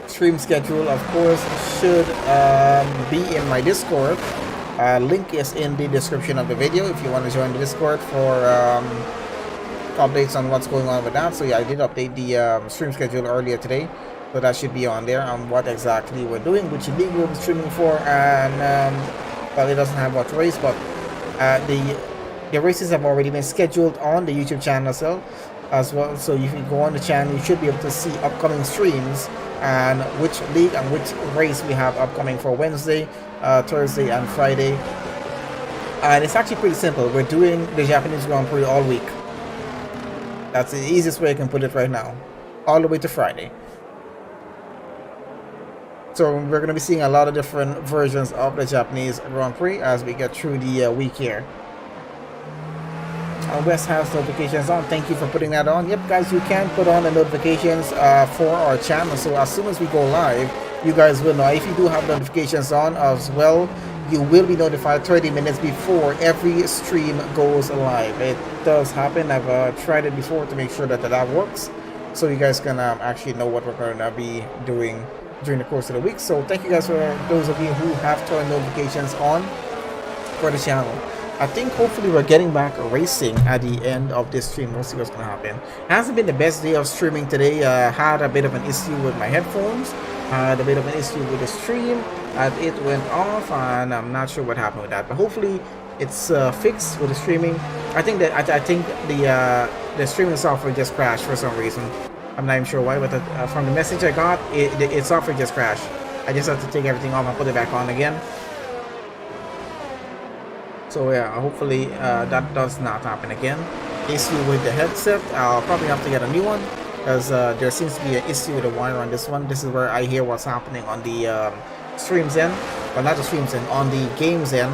Stream schedule, of course, should be in my Discord. Link is in the description of the video if you want to join the Discord for updates on what's going on with that. So yeah, I did update the stream schedule earlier today. So that should be on there on what exactly we're doing, which league we're streaming for, and well, it doesn't have what race, but the races have already been scheduled on the YouTube channel as well. So if you go on the channel, you should be able to see upcoming streams and which league and which race we have upcoming for Wednesday, Thursday, and Friday. And it's actually pretty simple. We're doing the Japanese Grand Prix all week. That's the easiest way I can put it right now, all the way to Friday. So we're going to be seeing a lot of different versions of the Japanese Grand Prix as we get through the week here. West has notifications on. Thank you for putting that on. Yep, guys, you can put on the notifications for our channel. So as soon as we go live, you guys will know. If you do have notifications on as well, you will be notified 30 minutes before every stream goes live. It does happen. I've tried it before to make sure that that works. So you guys can actually know what we're going to be doing during the course of the week. So thank you guys for those of you who have turned notifications on for the channel. I think hopefully we're getting back racing at the end of this stream. We'll see what's going to happen. It hasn't been the best day of streaming today. Had a bit of an issue with my headphones. Had a bit of an issue with the stream. It went off and I'm not sure what happened with that. But hopefully it's fixed with the streaming. I think the streaming software just crashed for some reason. I'm not even sure why, but from the message I got, its software just crashed. I just have to take everything off and put it back on again. So yeah, hopefully that does not happen again. Issue with the headset, I'll probably have to get a new one because there seems to be an issue with the wire on this one. This is where I hear what's happening on the streams end, but not the streams end, on the games end.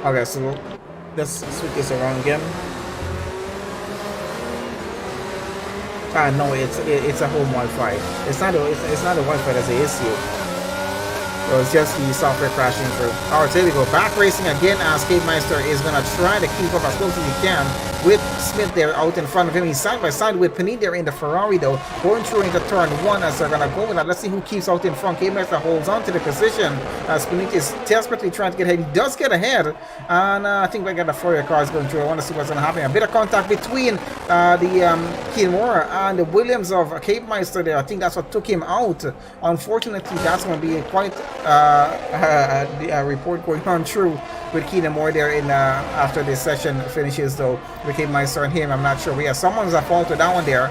Okay, so let's switch this around again. No, it's a home Wi-Fi. It's not the Wi-Fi that's the issue. So it's just the software crashing through. Alright, so here we go. Back racing again as K-Meister is gonna try to keep up as close as he can with Smith there out in front of him. He's side by side with Panini there in the Ferrari though, going through into turn 1 as they're gonna go with that. Let's see who keeps out in front. K-Max that holds on to the position as Panini is desperately trying to get ahead. He does get ahead, and I think we got the Fourier cars going through. I want to see what's gonna happen. A bit of contact between Kimura and the Williams of Cape Meister there. I think that's what took him out. Unfortunately, that's going to be quite a report going on through with Keenan Moore there in after this session finishes though with Cape Meister and him. I'm not sure. But yeah, someone's at fault with that one there.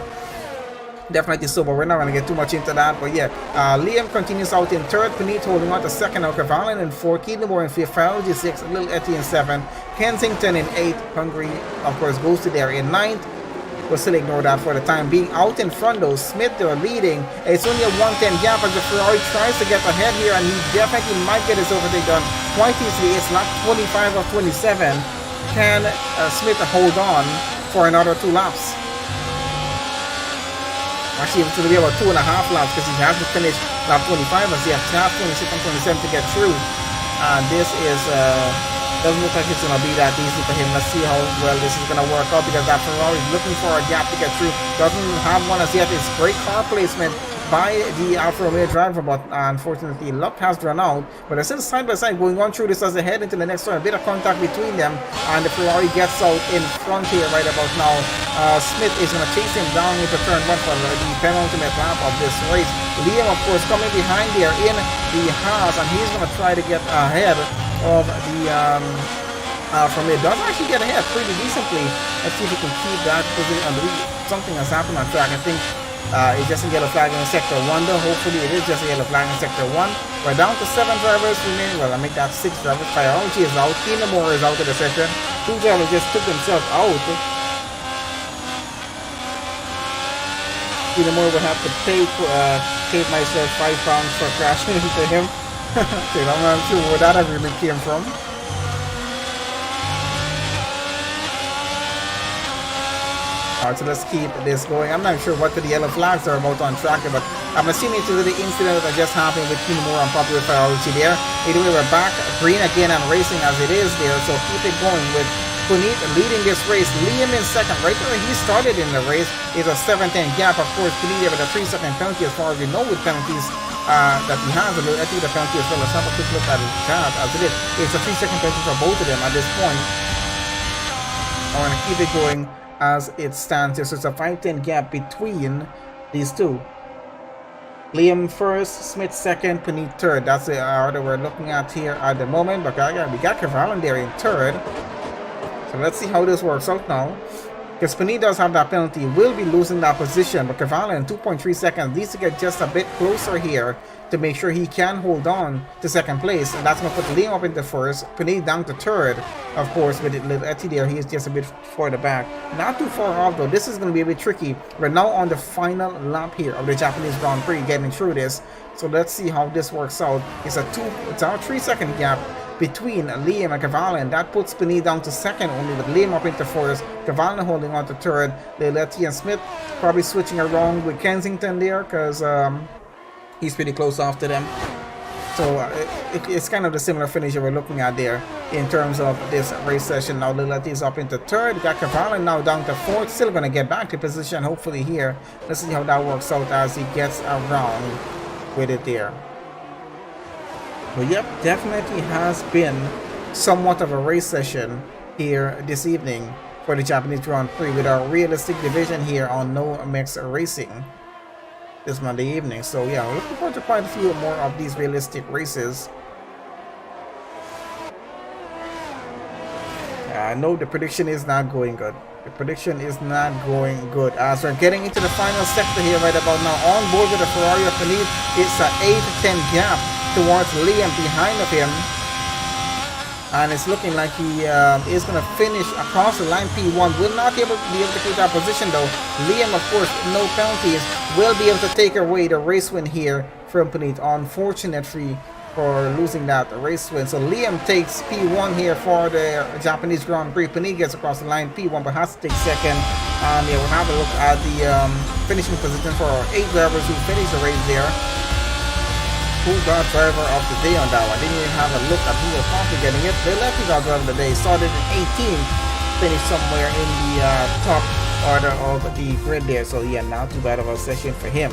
Definitely so, but we're not going to get too much into that. But yeah, Liam continues out in third, Panit holding on to second, Cavalin in fourth, Keelamore in fifth, Farrelly 6, Little Etty in 7, Kensington in 8, Hungary of course goes to there in 9th. We'll still ignore that for the time being. Out in front though, Smith they're leading. It's only a 110 gap as the Ferrari tries to get ahead here, and he definitely might get his overtake done quite easily. It's lap 25 of 27. Can Smith hold on for another 2 laps? Actually, it's going to be about 2.5 laps because he has to finish lap 25 as he has to have 26 and 27 to get through. This is doesn't look like it's going to be that easy for him. Let's see how well this is going to work out because that Ferrari is looking for a gap to get through. Doesn't have one as yet. It's great car placement by the Alfa Romeo driver, but unfortunately luck has run out. But they're still side by side going on through this as they head into the next turn. A bit of contact between them, and the Ferrari gets out in front here right about now. Smith is going to chase him down into turn 1 for the penultimate lap of this race. Liam of course coming behind there in the Haas, and he's going to try to get ahead of the Alfa Romeo. Does actually get ahead pretty decently. Let's see if we can keep that position. Something has happened on track. I think it's just a yellow flag in sector 1 though. Hopefully it is just a yellow flag in sector 1. We're down to 7 drivers remaining. Well, I make that 6 drivers. Priority is out. Keenan Moore is out of the session. 2 drivers just took themselves out. Keenan Moore will have to pay myself £5 for crashing into him. Okay, I'm not sure where that really came from. Alright, so let's keep this going. I'm not sure what the yellow flags are about on track, but I'm assuming it's the incident that just happened with Keenan Moore on popular priority there. Anyway, we're back green again and racing as it is there, so keep it going with Punit leading this race. Liam in second, right where he started in the race is a 7-10 gap. Of course, Punit with a 3-second penalty as far as we know with penalties that he has. I think the penalty as well. Let's have a quick look at that as it is. It's a 3-second penalty for both of them at this point. I want to keep it going as it stands here. So it's a 5-10 gap between these two. Liam first, Smith second, Panit third. That's the order we're looking at here at the moment. But we got Cavalin there in third. So let's see how this works out now. Because Panit does have that penalty, will be losing that position. But Cavalin in 2.3 seconds needs to get just a bit closer here to make sure he can hold on to second place, and that's going to put Liam up into first, Panit down to third. Of course, with Little Etty there, he is just a bit further back. Not too far off though. This is going to be a bit tricky. We're now on the final lap here of the Japanese Grand Prix, getting through this. So let's see how this works out. It's a 3-second gap between Liam and Cavalin. That puts Panit down to second only, with Liam up into first, Cavalin holding on to third. Little Etty and Smith probably switching around with Kensington there because he's pretty close after them. So it's kind of the similar finish that we're looking at there in terms of this race session. Now Little Etty is up into third. Got Cavalin now down to fourth. Still going to get back to position hopefully here. Let's see how that works out as he gets around with it there. But yep, definitely has been somewhat of a race session here this evening for the Japanese Grand Prix with our realistic division here on NOMEX Racing this Monday evening. So yeah, we're looking forward to quite a few more of these realistic races. I know the prediction is not going good. The prediction is not going good as we're getting into the final sector here right about now. On board with the Ferrari of Panit, it's an 8-10 gap towards Liam behind of him, and it's looking like he is going to finish across the line. P1 will not be able to keep that position though. Liam, of course, no penalties, will be able to take away the race win here from Panit. Unfortunately for losing that race win. So Liam takes P1 here for the Japanese Grand Prix. Panit gets across the line P1 but has to take second. Yeah, we'll have a look at the finishing position for our 8 drivers who finished the race there. Who got driver of the day on that one? Didn't even have a look at who was possibly getting it. They left got driver of the day. Started in 18th finish somewhere in the top order of the grid there. So yeah, not too bad of a session for him.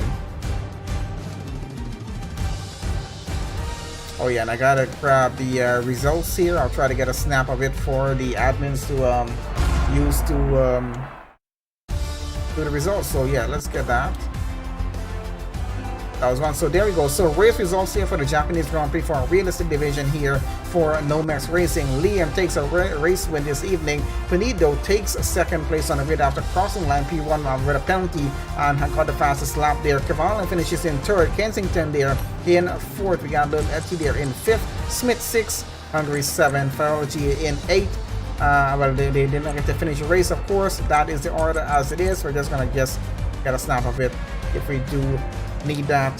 Oh yeah, and I gotta grab the results here. I'll try to get a snap of it for the admins to use to do the results. So yeah, let's get that. That was one. So there we go. So race results here for the Japanese Grand Prix for a realistic division here for NOMEX Racing. Liam takes a race win this evening. Penido takes second place on the grid after crossing line P1 with a penalty and got the fastest lap there. Cavallo finishes in third. Kensington there in fourth. We got Lil Etsy there in fifth. Smith 6. Hungary 7. Ferrology in 8. Well, they did not get to finish the race, of course. That is the order as it is. We're just gonna get a snap of it if we do need that.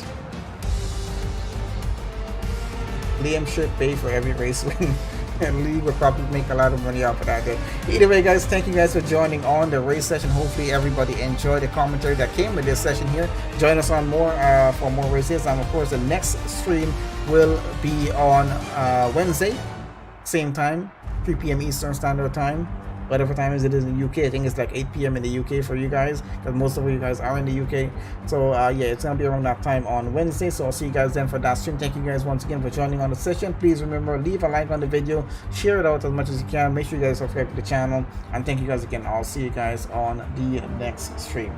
Liam should pay for every race win, and Lee would probably make a lot of money off of that day. Either way, guys, thank you guys for joining on the race session. Hopefully everybody enjoyed the commentary that came with this session here. Join us on more for more races, and of course the next stream will be on Wednesday, same time, 3 p.m. Eastern Standard Time. Whatever time is it is in the UK. I think it's like 8 p.m. in the UK for you guys, because most of you guys are in the UK. So yeah, it's gonna be around that time on Wednesday. So I'll see you guys then for that stream. Thank you guys once again for joining on the session. Please remember, leave a like on the video, share it out as much as you can. Make sure you guys subscribe to the channel, and thank you guys again. I'll see you guys on the next stream.